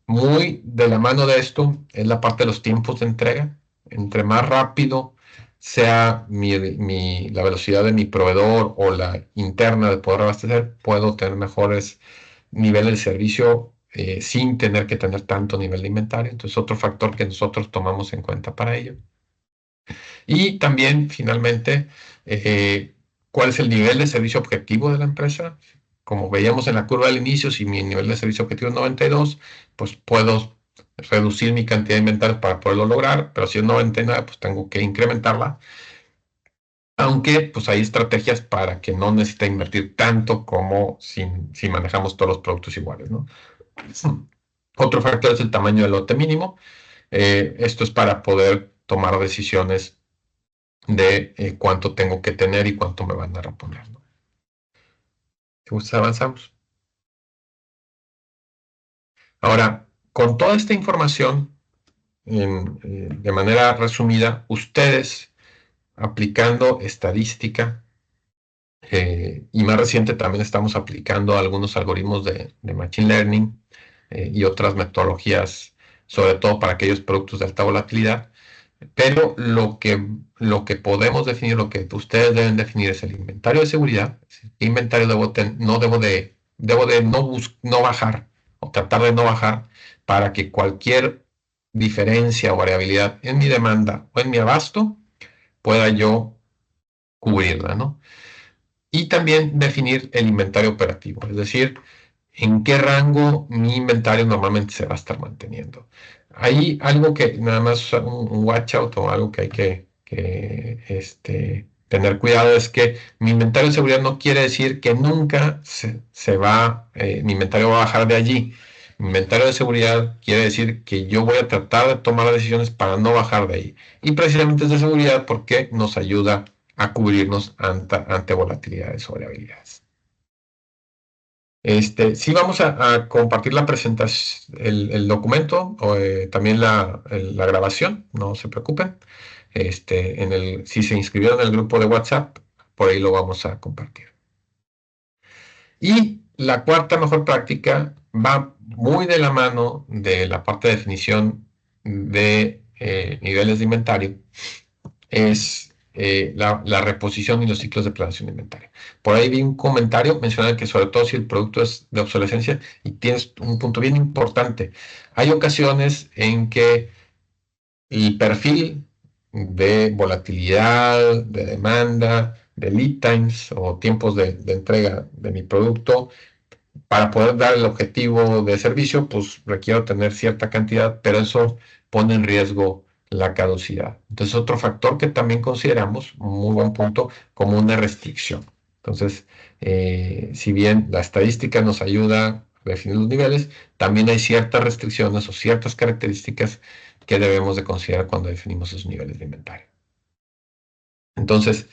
Muy de la mano de esto es la parte de los tiempos de entrega. Entre más rápido sea la velocidad de mi proveedor o la interna de poder abastecer, puedo tener mejores niveles de servicio sin tener que tener tanto nivel de inventario. Entonces, otro factor que nosotros tomamos en cuenta para ello. Y también, finalmente, ¿cuál es el nivel de servicio objetivo de la empresa? Como veíamos en la curva del inicio, si mi nivel de servicio objetivo es 92, pues puedo reducir mi cantidad de inventario para poderlo lograr, pero si es 99, pues tengo que incrementarla. Aunque pues hay estrategias para que no necesite invertir tanto como si manejamos todos los productos iguales, ¿no? Otro factor es el tamaño del lote mínimo. Esto es para poder tomar decisiones de cuánto tengo que tener y cuánto me van a reponer, ¿no? Si gustas, avanzamos. Ahora, con toda esta información, de manera resumida, ustedes aplicando estadística, y más reciente también estamos aplicando algunos algoritmos de Machine Learning y otras metodologías, sobre todo para aquellos productos de alta volatilidad. Pero lo que podemos definir, lo que ustedes deben definir es el inventario de seguridad. ¿Qué inventario debo de no bajar o tratar de no bajar para que cualquier diferencia o variabilidad en mi demanda o en mi abasto pueda yo cubrirla, ¿no? Y también definir el inventario operativo, es decir, en qué rango mi inventario normalmente se va a estar manteniendo. Hay algo que nada más un watch out o algo que hay que tener cuidado es que mi inventario de seguridad no quiere decir que nunca mi inventario va a bajar de allí. Mi inventario de seguridad quiere decir que yo voy a tratar de tomar decisiones para no bajar de ahí. Y precisamente es de seguridad porque nos ayuda a cubrirnos ante volatilidades o variabilidades. Sí vamos a compartir la presentación, el documento, o también la grabación, no se preocupen. Si se inscribieron en el grupo de WhatsApp, por ahí lo vamos a compartir. Y la cuarta mejor práctica va muy de la mano de la parte de definición de niveles de inventario, es la reposición y los ciclos de planeación de inventario. Por ahí vi un comentario mencionando que sobre todo si el producto es de obsolescencia, y tienes un punto bien importante, hay ocasiones en que el perfil de volatilidad, de demanda, de lead times o tiempos de entrega de mi producto, para poder dar el objetivo de servicio, pues requiero tener cierta cantidad, pero eso pone en riesgo la caducidad. Entonces, otro factor que también consideramos, un muy buen punto, como una restricción. Entonces, si bien la estadística nos ayuda a definir los niveles, también hay ciertas restricciones o ciertas características que debemos de considerar cuando definimos esos niveles de inventario. Entonces,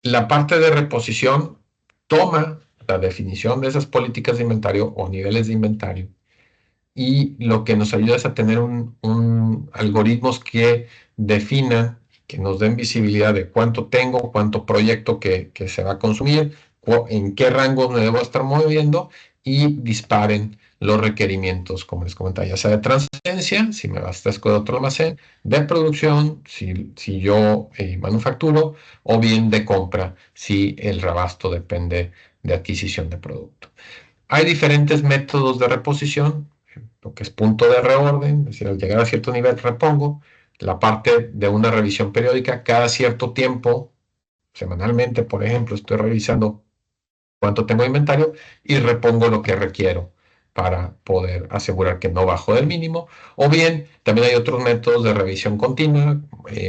la parte de reposición toma la definición de esas políticas de inventario o niveles de inventario, y lo que nos ayuda es a tener algoritmos que definan, que nos den visibilidad de cuánto tengo, cuánto proyecto que se va a consumir, en qué rango me debo estar moviendo, y disparen los requerimientos, como les comentaba, ya sea de transferencia, si me abastezco de otro almacén, de producción, si yo manufacturo, o bien de compra, si el reabasto depende de adquisición de producto. Hay diferentes métodos de reposición, lo que es punto de reorden, es decir, al llegar a cierto nivel repongo, la parte de una revisión periódica, cada cierto tiempo, semanalmente, por ejemplo, estoy revisando cuánto tengo de inventario y repongo lo que requiero para poder asegurar que no bajo del mínimo. O bien, también hay otros métodos de revisión continua,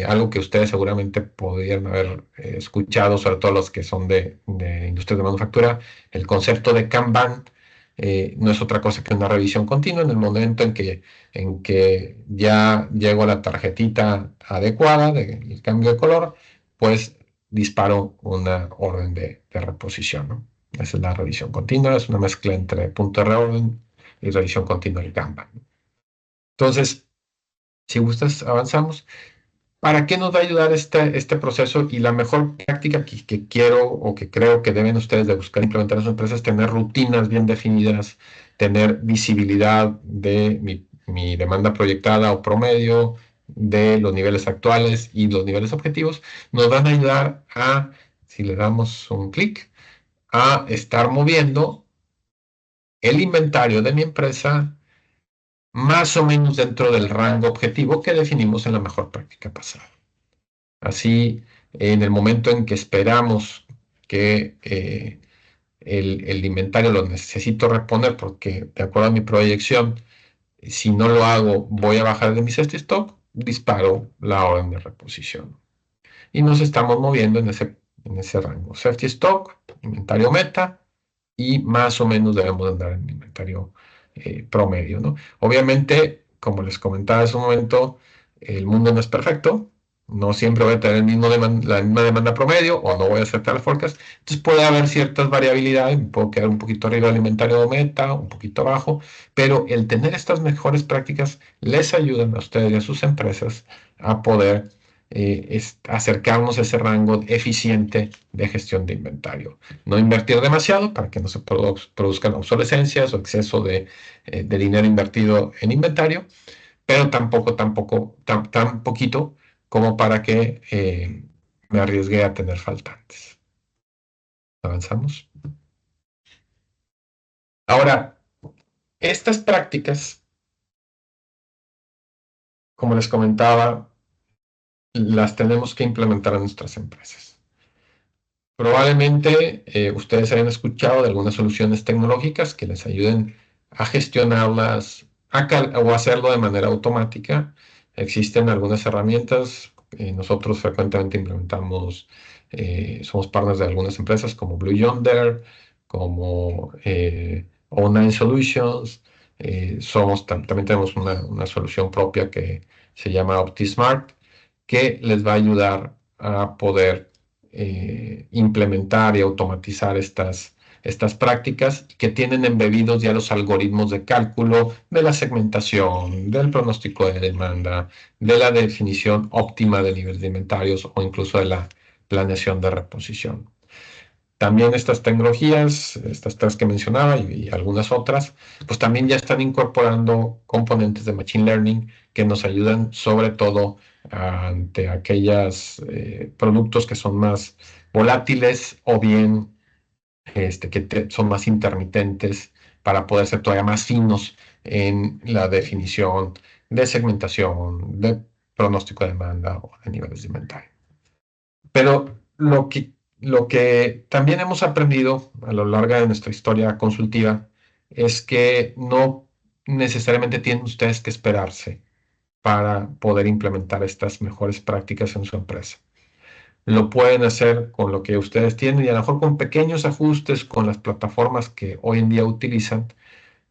algo que ustedes seguramente podrían haber escuchado, sobre todo los que son de industrias de manufactura, el concepto de Kanban. No es otra cosa que una revisión continua. En el momento en que ya llego a la tarjetita adecuada del cambio de color, pues disparo una orden de reposición, ¿no? Esa es la revisión continua, es una mezcla entre punto de reorden y revisión continua del Kanban. Entonces, si gustas, avanzamos. ¿Para qué nos va a ayudar este proceso? Y la mejor práctica que quiero o que creo que deben ustedes de buscar implementar en sus empresas es tener rutinas bien definidas, tener visibilidad de mi demanda proyectada o promedio, de los niveles actuales y los niveles objetivos. Nos van a ayudar a, si le damos un clic, a estar moviendo el inventario de mi empresa más o menos dentro del rango objetivo que definimos en la mejor práctica pasada. Así, en el momento en que esperamos que el inventario lo necesito reponer porque de acuerdo a mi proyección, si no lo hago voy a bajar de mi safety stock, disparo la orden de reposición. Y nos estamos moviendo en ese rango. Safety stock, inventario meta, y más o menos debemos andar en inventario promedio, ¿no? Obviamente, como les comentaba hace un momento, el mundo no es perfecto, no siempre voy a tener la misma demanda promedio, o no voy a aceptar el forecast, entonces puede haber ciertas variabilidades, me puedo quedar un poquito arriba del inventario de meta, un poquito abajo, pero el tener estas mejores prácticas les ayudan a ustedes y a sus empresas a poder acercarnos a ese rango eficiente de gestión de inventario. No invertir demasiado para que no se produzcan obsolescencias o exceso de dinero invertido en inventario, pero tampoco tan poquito como para que me arriesgue a tener faltantes. Avanzamos. Ahora, estas prácticas, como les comentaba, las tenemos que implementar en nuestras empresas. Probablemente ustedes hayan escuchado de algunas soluciones tecnológicas que les ayuden a gestionarlas o hacerlo de manera automática. Existen algunas herramientas. Nosotros frecuentemente implementamos, somos partners de algunas empresas como Blue Yonder, como O9 Solutions. También tenemos una solución propia que se llama OptiSmart, que les va a ayudar a poder implementar y automatizar estas prácticas que tienen embebidos ya los algoritmos de cálculo de la segmentación, del pronóstico de demanda, de la definición óptima de niveles de inventarios o incluso de la planeación de reposición. También estas tecnologías, estas tres que mencionaba y algunas otras, pues también ya están incorporando componentes de Machine Learning que nos ayudan sobre todo ante aquellos productos que son más volátiles o bien son más intermitentes para poder ser todavía más finos en la definición de segmentación, de pronóstico de demanda o de niveles de inventario. Pero lo que también hemos aprendido a lo largo de nuestra historia consultiva es que no necesariamente tienen ustedes que esperarse para poder implementar estas mejores prácticas en su empresa. Lo pueden hacer con lo que ustedes tienen y a lo mejor con pequeños ajustes con las plataformas que hoy en día utilizan,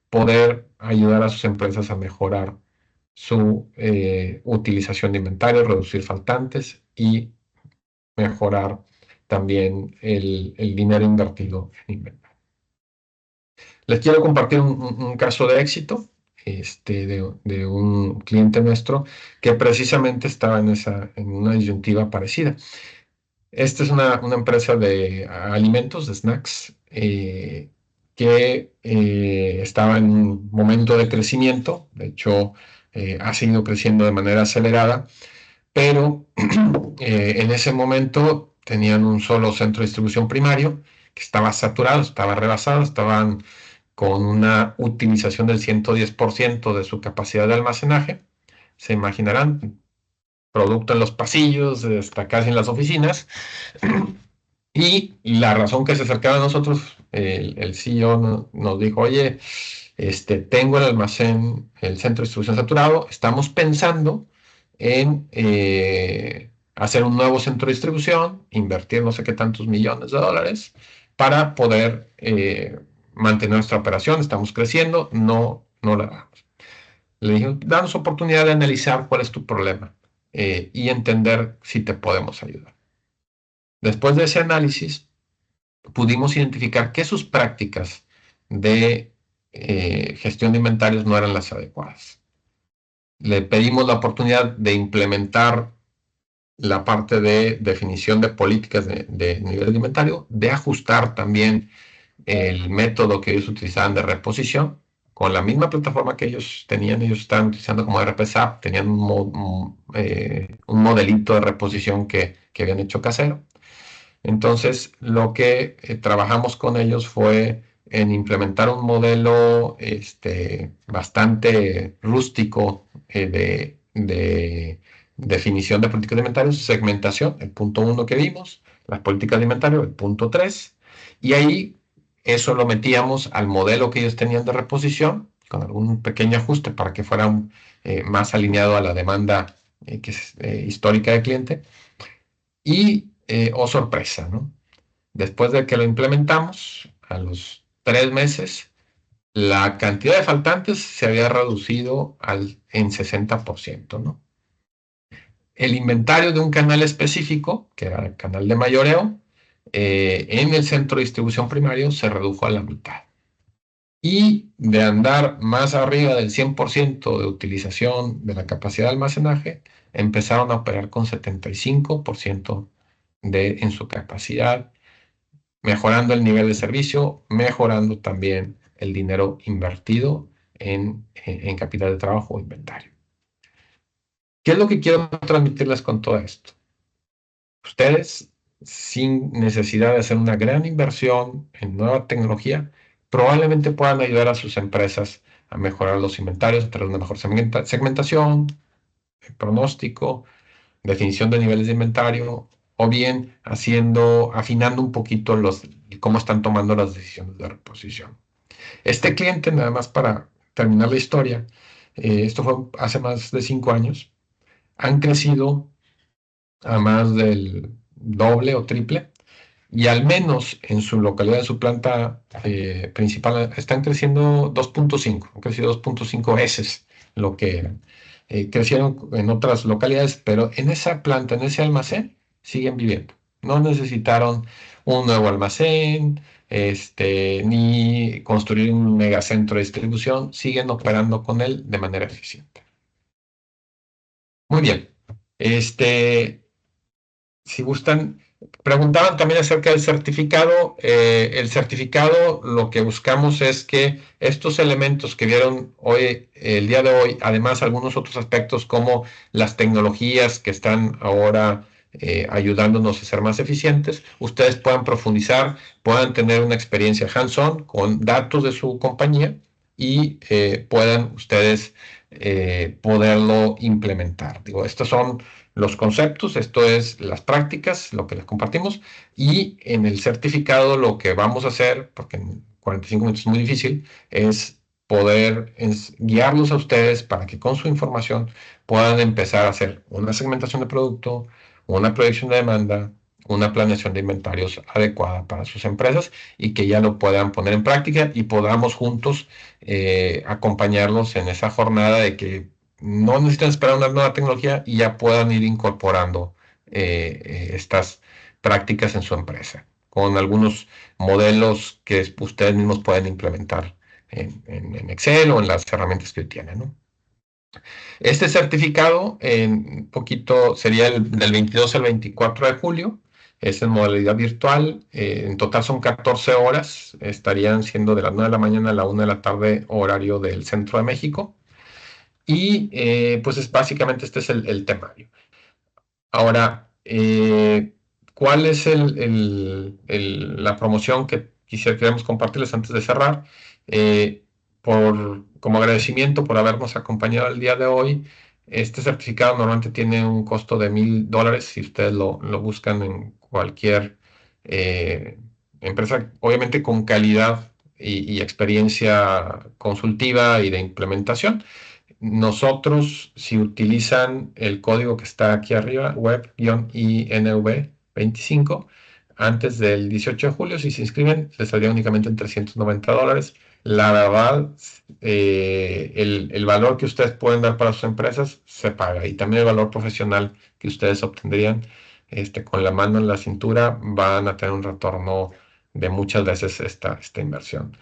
poder ayudar a sus empresas a mejorar su utilización de inventario, reducir faltantes y mejorar también el dinero invertido en inventario. Les quiero compartir un caso de éxito de un cliente nuestro que precisamente estaba en una disyuntiva parecida. Esta es una empresa de alimentos, de snacks, que estaba en un momento de crecimiento. De hecho, ha seguido creciendo de manera acelerada, pero en ese momento tenían un solo centro de distribución primario que estaba saturado, estaba rebasado, estaban con una utilización del 110% de su capacidad de almacenaje. Se imaginarán, producto en los pasillos, hasta casi en las oficinas. Y la razón que se acercaba a nosotros, el CEO nos dijo, oye, tengo el almacén, el centro de distribución saturado, estamos pensando en hacer un nuevo centro de distribución, invertir no sé qué tantos millones de dólares para poder mantener nuestra operación, estamos creciendo, no la hagamos. Le dije, danos oportunidad de analizar cuál es tu problema y entender si te podemos ayudar. Después de ese análisis, pudimos identificar que sus prácticas de gestión de inventarios no eran las adecuadas. Le pedimos la oportunidad de implementar la parte de definición de políticas de nivel de inventario, de ajustar también el método que ellos utilizaban de reposición con la misma plataforma que ellos tenían. Ellos estaban utilizando como RPSAP, tenían un modelito de reposición que habían hecho casero. Entonces, lo que trabajamos con ellos fue en implementar un modelo bastante rústico de definición de políticas de inventario, segmentación, el punto 1 que vimos, las políticas de inventario, el punto 3, y ahí eso lo metíamos al modelo que ellos tenían de reposición, con algún pequeño ajuste para que fuera más alineado a la demanda que es histórica del cliente. Y oh sorpresa, ¿no? Después de que lo implementamos, a los 3 meses, la cantidad de faltantes se había reducido en 60%, ¿no? El inventario de un canal específico, que era el canal de mayoreo, en el centro de distribución primario se redujo a la mitad. Y de andar más arriba del 100% de utilización de la capacidad de almacenaje, empezaron a operar con 75% en su capacidad, mejorando el nivel de servicio, mejorando también el dinero invertido en capital de trabajo o inventario. ¿Qué es lo que quiero transmitirles con todo esto? Ustedes, sin necesidad de hacer una gran inversión en nueva tecnología, probablemente puedan ayudar a sus empresas a mejorar los inventarios, a tener una mejor segmentación, pronóstico, definición de niveles de inventario, o bien afinando un poquito cómo están tomando las decisiones de reposición. Este cliente, nada más para terminar la historia, esto fue hace más de 5 años, han crecido a más del doble o triple, y al menos en su localidad, en su planta principal, están creciendo 2.5, han crecido 2.5 veces lo que eran. Crecieron en otras localidades, pero en esa planta, en ese almacén, siguen viviendo. No necesitaron un nuevo almacén, ni construir un megacentro de distribución, siguen operando con él de manera eficiente. Muy bien. Si gustan, preguntaban también acerca del certificado. El certificado, lo que buscamos es que estos elementos que vieron hoy, el día de hoy, además algunos otros aspectos como las tecnologías que están ahora ayudándonos a ser más eficientes, ustedes puedan profundizar, puedan tener una experiencia hands-on con datos de su compañía y puedan ustedes poderlo implementar. Digo, estos son los conceptos, esto es las prácticas, lo que les compartimos, y en el certificado lo que vamos a hacer, porque en 45 minutos es muy difícil, es poder guiarlos a ustedes para que con su información puedan empezar a hacer una segmentación de producto, una proyección de demanda, una planeación de inventarios adecuada para sus empresas y que ya lo puedan poner en práctica y podamos juntos acompañarlos en esa jornada de que no necesitan esperar una nueva tecnología y ya puedan ir incorporando estas prácticas en su empresa, con algunos modelos que ustedes mismos pueden implementar en Excel o en las herramientas que hoy tienen, ¿no? Este certificado en poquito sería del 22 al 24 de julio. Es en modalidad virtual. En total son 14 horas. Estarían siendo de las 9 de la mañana a la 1 de la tarde, horario del centro de México. Y pues básicamente este es el temario. Ahora, ¿cuál es la promoción que queremos compartirles antes de cerrar? Como agradecimiento por habernos acompañado el día de hoy, este certificado normalmente tiene un costo de $1,000 si ustedes lo buscan en cualquier empresa, obviamente con calidad y experiencia consultiva y de implementación. Nosotros, si utilizan el código que está aquí arriba, web-inv25, antes del 18 de julio, si se inscriben, les saldría únicamente en $390. La verdad, el valor que ustedes pueden dar para sus empresas se paga y también el valor profesional que ustedes obtendrían con la mano en la cintura van a tener un retorno de muchas veces esta inversión.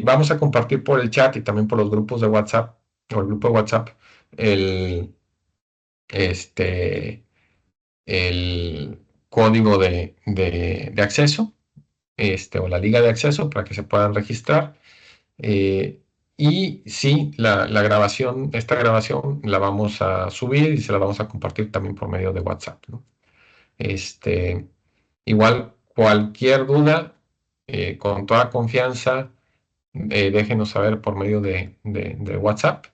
Vamos a compartir por el chat y también por los grupos de WhatsApp o el grupo de WhatsApp el, el código de acceso o la liga de acceso para que se puedan registrar. Y sí, esta grabación la vamos a subir y se la vamos a compartir también por medio de WhatsApp, ¿no? Igual, cualquier duda, con toda confianza, déjenos saber por medio de WhatsApp.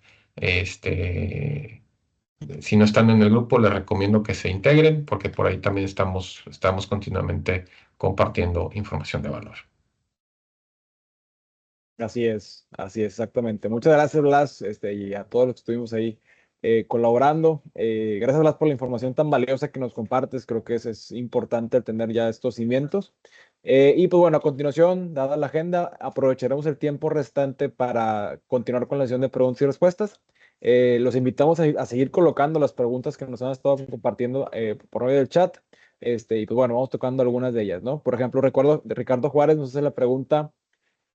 Si no están en el grupo, les recomiendo que se integren porque por ahí también estamos continuamente compartiendo información de valor. Así es, exactamente. Muchas gracias, Blas, y a todos los que estuvimos ahí colaborando. Gracias, Blas, por la información tan valiosa que nos compartes. Creo que es importante tener ya estos cimientos. Y pues bueno, a continuación, dada la agenda, aprovecharemos el tiempo restante para continuar con la sesión de preguntas y respuestas. Los invitamos a seguir colocando las preguntas que nos han estado compartiendo por medio del chat. Y pues bueno, vamos tocando algunas de ellas, ¿no? Por ejemplo, recuerdo de Ricardo Juárez nos hace la pregunta.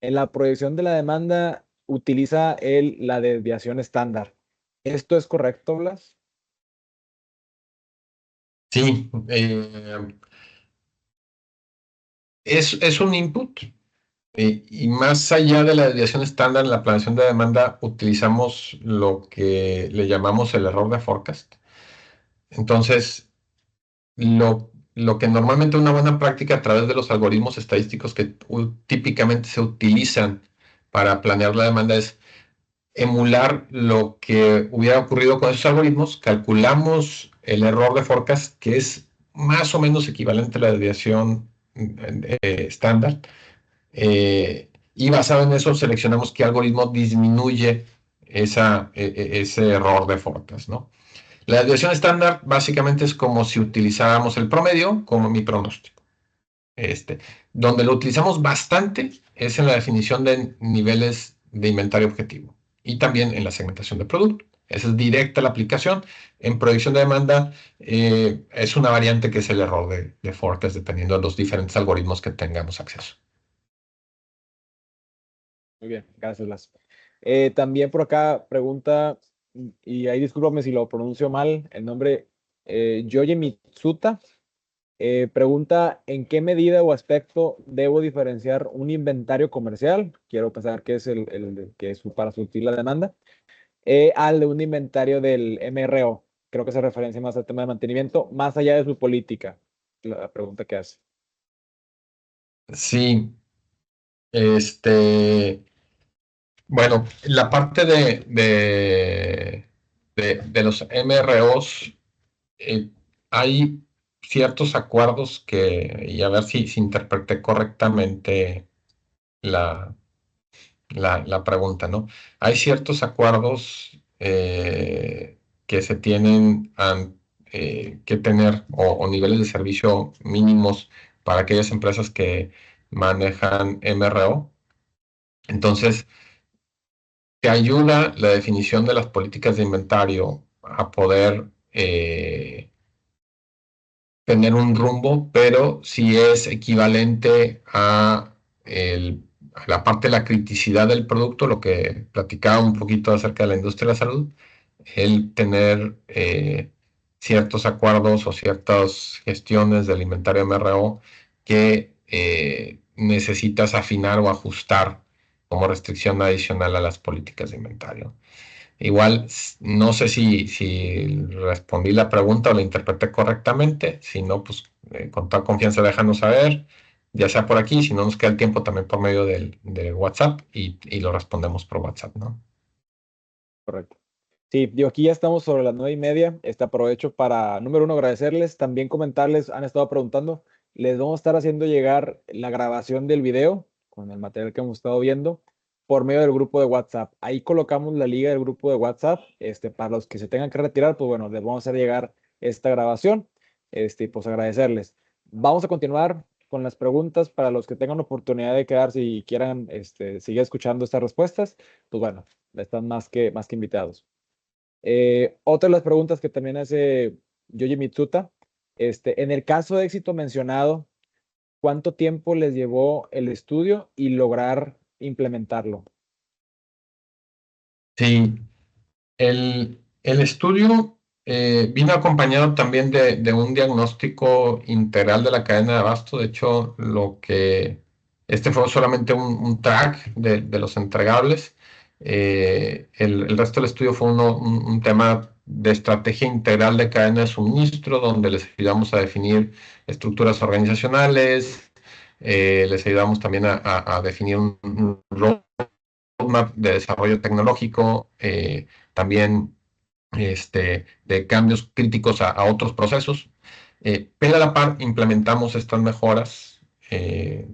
En la proyección de la demanda utiliza la desviación estándar. ¿Esto es correcto, Blas? Sí, es un input. Y más allá de la desviación estándar en la planeación de demanda, utilizamos lo que le llamamos el error de forecast. Entonces, lo que normalmente una buena práctica a través de los algoritmos estadísticos que típicamente se utilizan para planear la demanda es emular lo que hubiera ocurrido con esos algoritmos, calculamos el error de forecast, que es más o menos equivalente a la desviación estándar, y basado en eso seleccionamos qué algoritmo disminuye ese error de forecast, ¿no? La desviación estándar básicamente es como si utilizáramos el promedio como mi pronóstico. Donde lo utilizamos bastante es en la definición de niveles de inventario objetivo y también en la segmentación de producto. Esa es directa la aplicación. En proyección de demanda es una variante que es el error de forecast, dependiendo de los diferentes algoritmos que tengamos acceso. Muy bien, gracias, Blas. También por acá pregunta, y ahí discúlpame si lo pronuncio mal, el nombre Yoye Mitsuta. Pregunta, ¿en qué medida o aspecto debo diferenciar un inventario comercial? Quiero pensar que es que es para surtir la demanda, al de un inventario del MRO. Creo que se referencia más al tema de mantenimiento, más allá de su política. La pregunta que hace. Sí, bueno, la parte de los MROs, hay ciertos acuerdos y a ver si interpreté correctamente la, la pregunta, ¿no? Hay ciertos acuerdos que se tienen que tener o niveles de servicio mínimos para aquellas empresas que manejan MRO. Entonces, te ayuda la definición de las políticas de inventario a poder tener un rumbo, pero si es equivalente a la parte de la criticidad del producto, lo que platicaba un poquito acerca de la industria de la salud, el tener ciertos acuerdos o ciertas gestiones del inventario MRO que necesitas afinar o ajustar como restricción adicional a las políticas de inventario. Igual, no sé si respondí la pregunta o la interpreté correctamente. Si no, pues con toda confianza déjanos saber, ya sea por aquí, si no nos queda el tiempo también por medio de WhatsApp y lo respondemos por WhatsApp, ¿no? Correcto. Sí, digo, aquí ya estamos sobre las 9:30. Aprovecho para, número uno, agradecerles, también comentarles, han estado preguntando, les vamos a estar haciendo llegar la grabación del video con el material que hemos estado viendo por medio del grupo de WhatsApp. Ahí colocamos la liga del grupo de WhatsApp. Para los que se tengan que retirar, pues bueno, les vamos a hacer llegar esta grabación. Pues agradecerles. Vamos a continuar con las preguntas para los que tengan oportunidad de quedarse y quieran seguir escuchando estas respuestas. Pues bueno, están más que invitados. Otra de las preguntas que también hace Yoji Mitsuta, en el caso de éxito mencionado, ¿cuánto tiempo les llevó el estudio y lograr implementarlo? Sí, el estudio vino acompañado también de un diagnóstico integral de la cadena de abasto. De hecho, este fue solamente un track de los entregables. El resto del estudio fue un tema de estrategia integral de cadena de suministro, donde les ayudamos a definir estructuras organizacionales, les ayudamos también a definir un roadmap de desarrollo tecnológico, también de cambios críticos a otros procesos. Pero a la par implementamos estas mejoras. En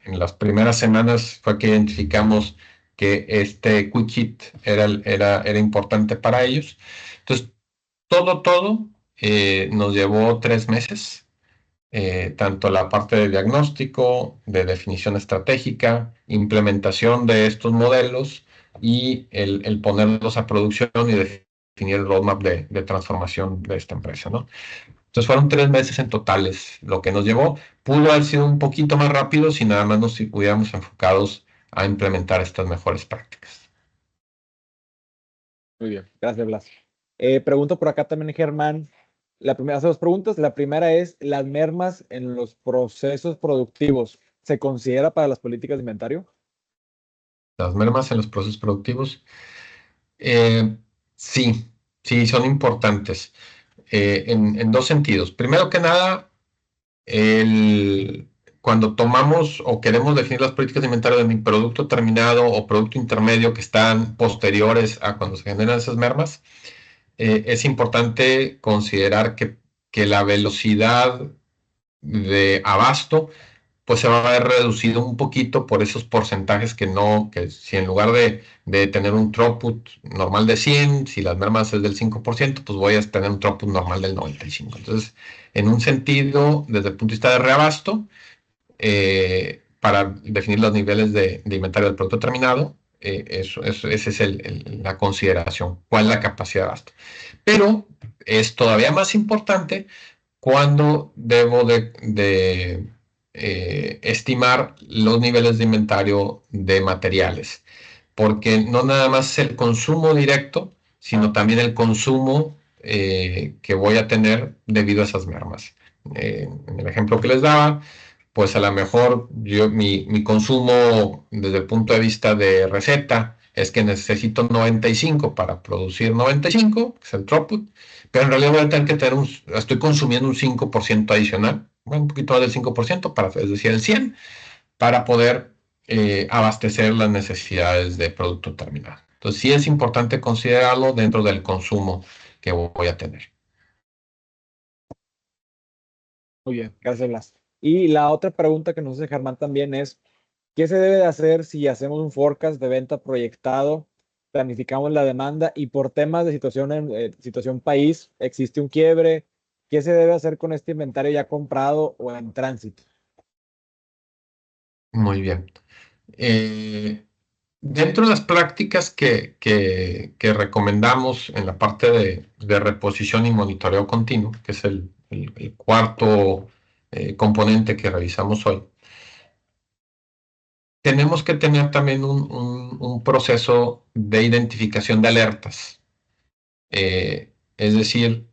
las primeras semanas fue que identificamos que este quick hit era importante para ellos. Entonces, todo nos llevó 3 meses. Tanto la parte de diagnóstico, de definición estratégica, implementación de estos modelos y el ponerlos a producción y definir el roadmap de transformación de esta empresa, ¿no? Entonces fueron 3 meses en totales lo que nos llevó. Pudo haber sido un poquito más rápido si nada más nos hubiéramos enfocados a implementar estas mejores prácticas. Muy bien, gracias, Blas. Pregunto por acá también, Germán. Hace dos preguntas. La primera es, ¿las mermas en los procesos productivos se considera para las políticas de inventario? Las mermas en los procesos productivos, sí, sí, son importantes en dos sentidos. Primero que nada, cuando tomamos o queremos definir las políticas de inventario de mi producto terminado o producto intermedio que están posteriores a cuando se generan esas mermas, es importante considerar que la velocidad de abasto pues se va a ver reducido un poquito por esos porcentajes que si en lugar de tener un throughput normal de 100, si las mermas es del 5%, pues voy a tener un throughput normal del 95%. Entonces, en un sentido, desde el punto de vista de reabasto, para definir los niveles de inventario del producto terminado, esa es la consideración, cuál es la capacidad de gasto. Pero es todavía más importante cuando debo de estimar los niveles de inventario de materiales, porque no nada más es el consumo directo, sino también el consumo que voy a tener debido a esas mermas. En el ejemplo que les daba, pues a lo mejor mi consumo desde el punto de vista de receta es que necesito 95 para producir 95, que es el throughput, pero en realidad voy a tener que tener estoy consumiendo un 5% adicional, bueno, un poquito más del 5%, es decir, el 100, para poder abastecer las necesidades de producto terminado. Entonces sí es importante considerarlo dentro del consumo que voy a tener. Muy bien, gracias, Blas. Y la otra pregunta que nos hace Germán también es, ¿qué se debe de hacer si hacemos un forecast de venta proyectado, planificamos la demanda y por temas de situación país existe un quiebre? ¿Qué se debe hacer con este inventario ya comprado o en tránsito? Muy bien. Dentro de las prácticas que recomendamos en la parte de reposición y monitoreo continuo, que es el cuarto componente que revisamos hoy, tenemos que tener también un proceso de identificación de alertas. Es decir,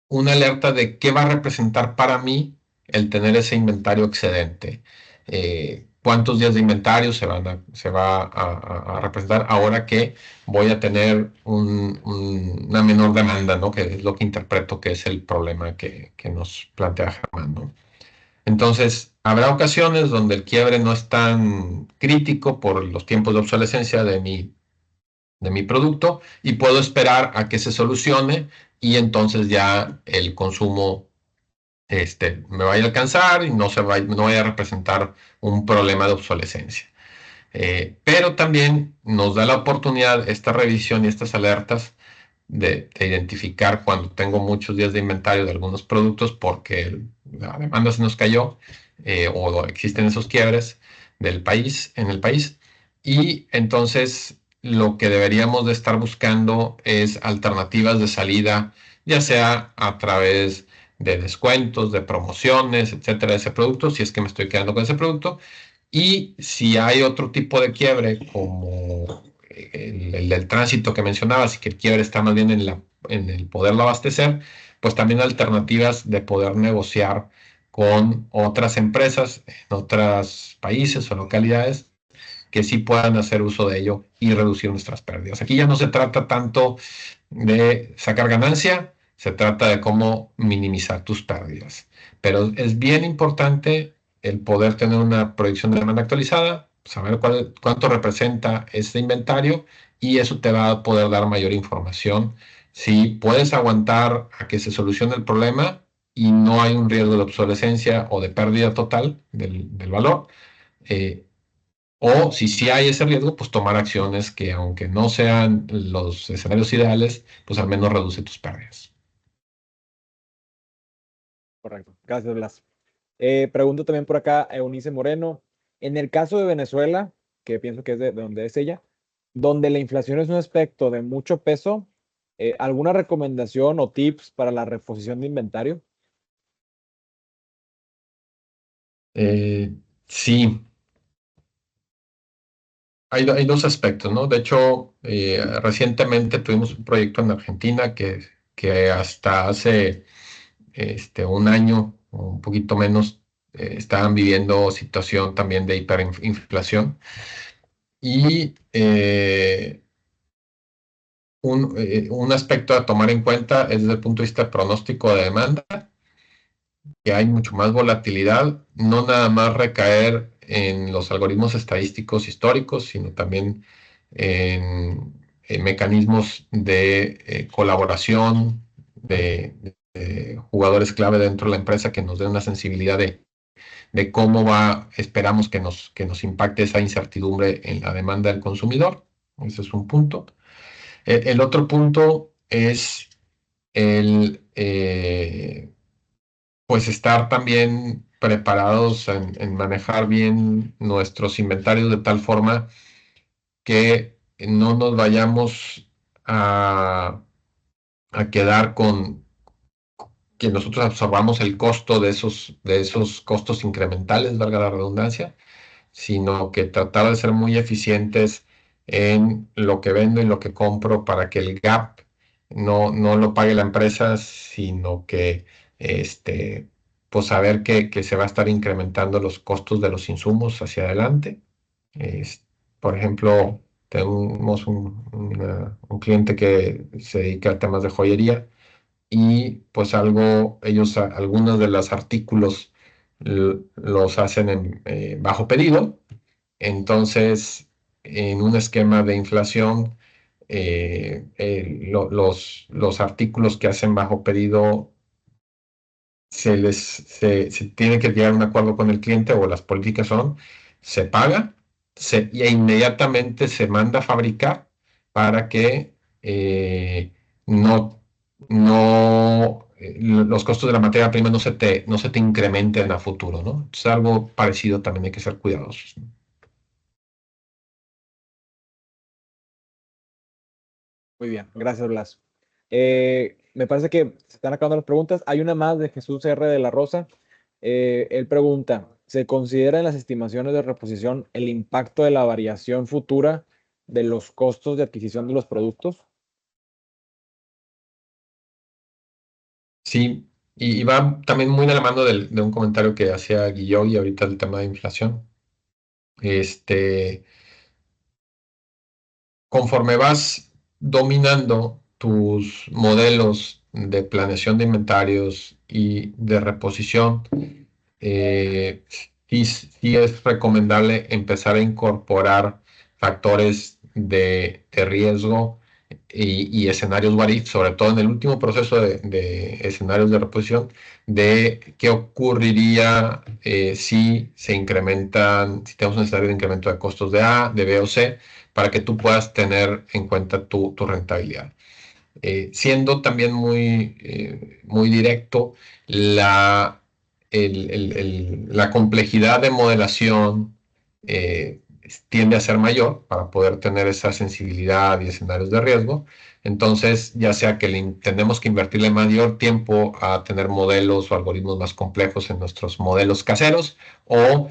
una alerta de qué va a representar para mí el tener ese inventario excedente. Cuántos días de inventario se va a representar ahora que voy a tener una menor demanda, ¿no? Que es lo que interpreto que es el problema que nos plantea Germán, ¿no? Entonces, habrá ocasiones donde el quiebre no es tan crítico por los tiempos de obsolescencia de mi producto y puedo esperar a que se solucione y entonces ya el consumo me vaya a alcanzar y no vaya a representar un problema de obsolescencia. Pero también nos da la oportunidad esta revisión y estas alertas de identificar cuando tengo muchos días de inventario de algunos productos porque la demanda se nos cayó o existen esos quiebres en el país. Y entonces lo que deberíamos de estar buscando es alternativas de salida, ya sea a través de descuentos, de promociones, etcétera, de ese producto, si es que me estoy quedando con ese producto. Y si hay otro tipo de quiebre, como el del tránsito que mencionabas, y que el quiebre está más bien en el poderlo abastecer, pues también alternativas de poder negociar con otras empresas en otros países o localidades que sí puedan hacer uso de ello y reducir nuestras pérdidas. Aquí ya no se trata tanto de sacar ganancia, se trata de cómo minimizar tus pérdidas. Pero es bien importante el poder tener una proyección de demanda actualizada, saber cuánto representa este inventario y eso te va a poder dar mayor información. Si puedes aguantar a que se solucione el problema y no hay un riesgo de obsolescencia o de pérdida total del valor, o si sí hay ese riesgo, pues tomar acciones que aunque no sean los escenarios ideales, pues al menos reduce tus pérdidas. Correcto. Gracias, Blas. Pregunto también por acá a Eunice Moreno. En el caso de Venezuela, que pienso que es de donde es ella, donde la inflación es un aspecto de mucho peso, ¿alguna recomendación o tips para la reposición de inventario? Sí, hay dos aspectos, ¿no? De hecho, recientemente tuvimos un proyecto en Argentina que hasta hace un año o un poquito menos estaban viviendo situación también de hiperinflación. Y un aspecto a tomar en cuenta es desde el punto de vista de pronóstico de demanda, que hay mucho más volatilidad, no nada más recaer en los algoritmos estadísticos históricos, sino también en mecanismos de colaboración de jugadores clave dentro de la empresa que nos den una sensibilidad de cómo esperamos que nos impacte esa incertidumbre en la demanda del consumidor. Ese es un punto. El otro punto es pues estar también preparados en manejar bien nuestros inventarios de tal forma que no nos vayamos a quedar con que nosotros absorbamos el costo de esos costos incrementales, valga la redundancia, sino que tratar de ser muy eficientes en lo que vendo y lo que compro para que el gap no lo pague la empresa, sino que pues saber que se va a estar incrementando los costos de los insumos hacia adelante. Es- por ejemplo, tenemos un cliente que se dedica a temas de joyería y pues algunos de los artículos los hacen bajo pedido. Entonces, en un esquema de inflación, los artículos que hacen bajo pedido se tiene que llegar a un acuerdo con el cliente o las políticas son, se paga y inmediatamente se manda a fabricar para que no, los costos de la materia prima no se te incrementen a futuro, ¿no? Es algo parecido, también hay que ser cuidadosos, ¿no? Muy bien, gracias, Blas. Me parece que se están acabando las preguntas. Hay una más de Jesús R. de la Rosa. Él pregunta, ¿se considera en las estimaciones de reposición el impacto de la variación futura de los costos de adquisición de los productos? Sí, y va también muy de la mano de un comentario que hacía Guilló y ahorita el tema de inflación. Este, Conforme vas dominando tus modelos de planeación de inventarios y de reposición, eh, sí es recomendable empezar a incorporar factores de riesgo y escenarios what if, sobre todo en el último proceso de escenarios de reposición, de qué ocurriría si se incrementan, si tenemos un escenario de incremento de costos de A, de B o C, para que tú puedas tener en cuenta tu rentabilidad. Siendo también muy directo, la complejidad de modelación eh, tiende a ser mayor para poder tener esa sensibilidad y escenarios de riesgo. Entonces, ya sea que tenemos que invertirle mayor tiempo a tener modelos o algoritmos más complejos en nuestros modelos caseros o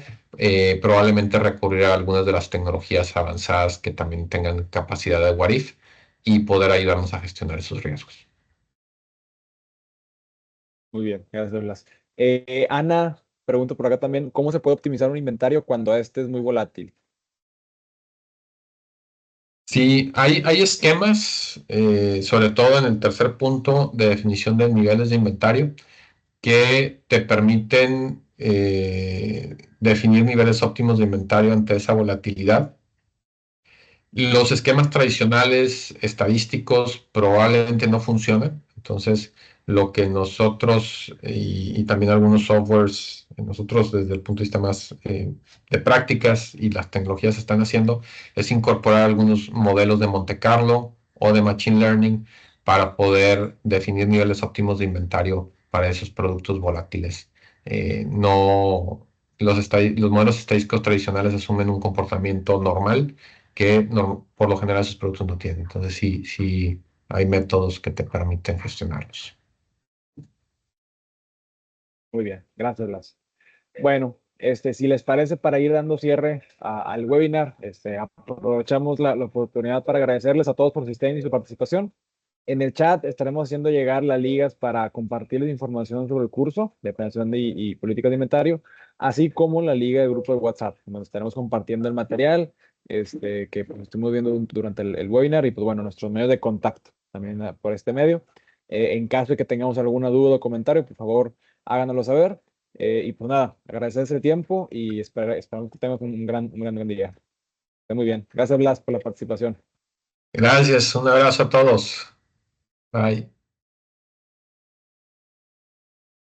probablemente recurrir a algunas de las tecnologías avanzadas que también tengan capacidad de what if y poder ayudarnos a gestionar esos riesgos. Muy bien, gracias, Blas. Ana pregunta por acá también, ¿cómo se puede optimizar un inventario cuando este es muy volátil? Sí, hay esquemas, sobre todo en el tercer punto de definición de niveles de inventario, que te permiten definir niveles óptimos de inventario ante esa volatilidad. Los esquemas tradicionales estadísticos probablemente no funcionan. Entonces, lo que nosotros y también algunos softwares, nosotros desde el punto de vista más de prácticas y las tecnologías están haciendo, es incorporar algunos modelos de Monte Carlo o de Machine Learning para poder definir niveles óptimos de inventario para esos productos volátiles. No, los modelos estadísticos tradicionales asumen un comportamiento normal que por lo general esos productos no tienen. Entonces sí hay métodos que te permiten gestionarlos. Muy bien, gracias, Blas. Bueno, si les parece, para ir dando cierre al webinar, aprovechamos la oportunidad para agradecerles a todos por su asistencia y su participación. En el chat estaremos haciendo llegar las ligas para compartirles información sobre el curso de planeación y políticas de inventario, así como la liga de grupo de WhatsApp, donde estaremos compartiendo el material que pues, estuvimos viendo durante el webinar y pues bueno, nuestros medios de contacto también por este medio. En caso de que tengamos alguna duda o comentario, por favor, háganoslo saber. Y pues nada, agradecerles el tiempo y esperamos que tengan un gran día. Esté muy bien. Gracias, Blas, por la participación. Gracias, un abrazo a todos. Bye.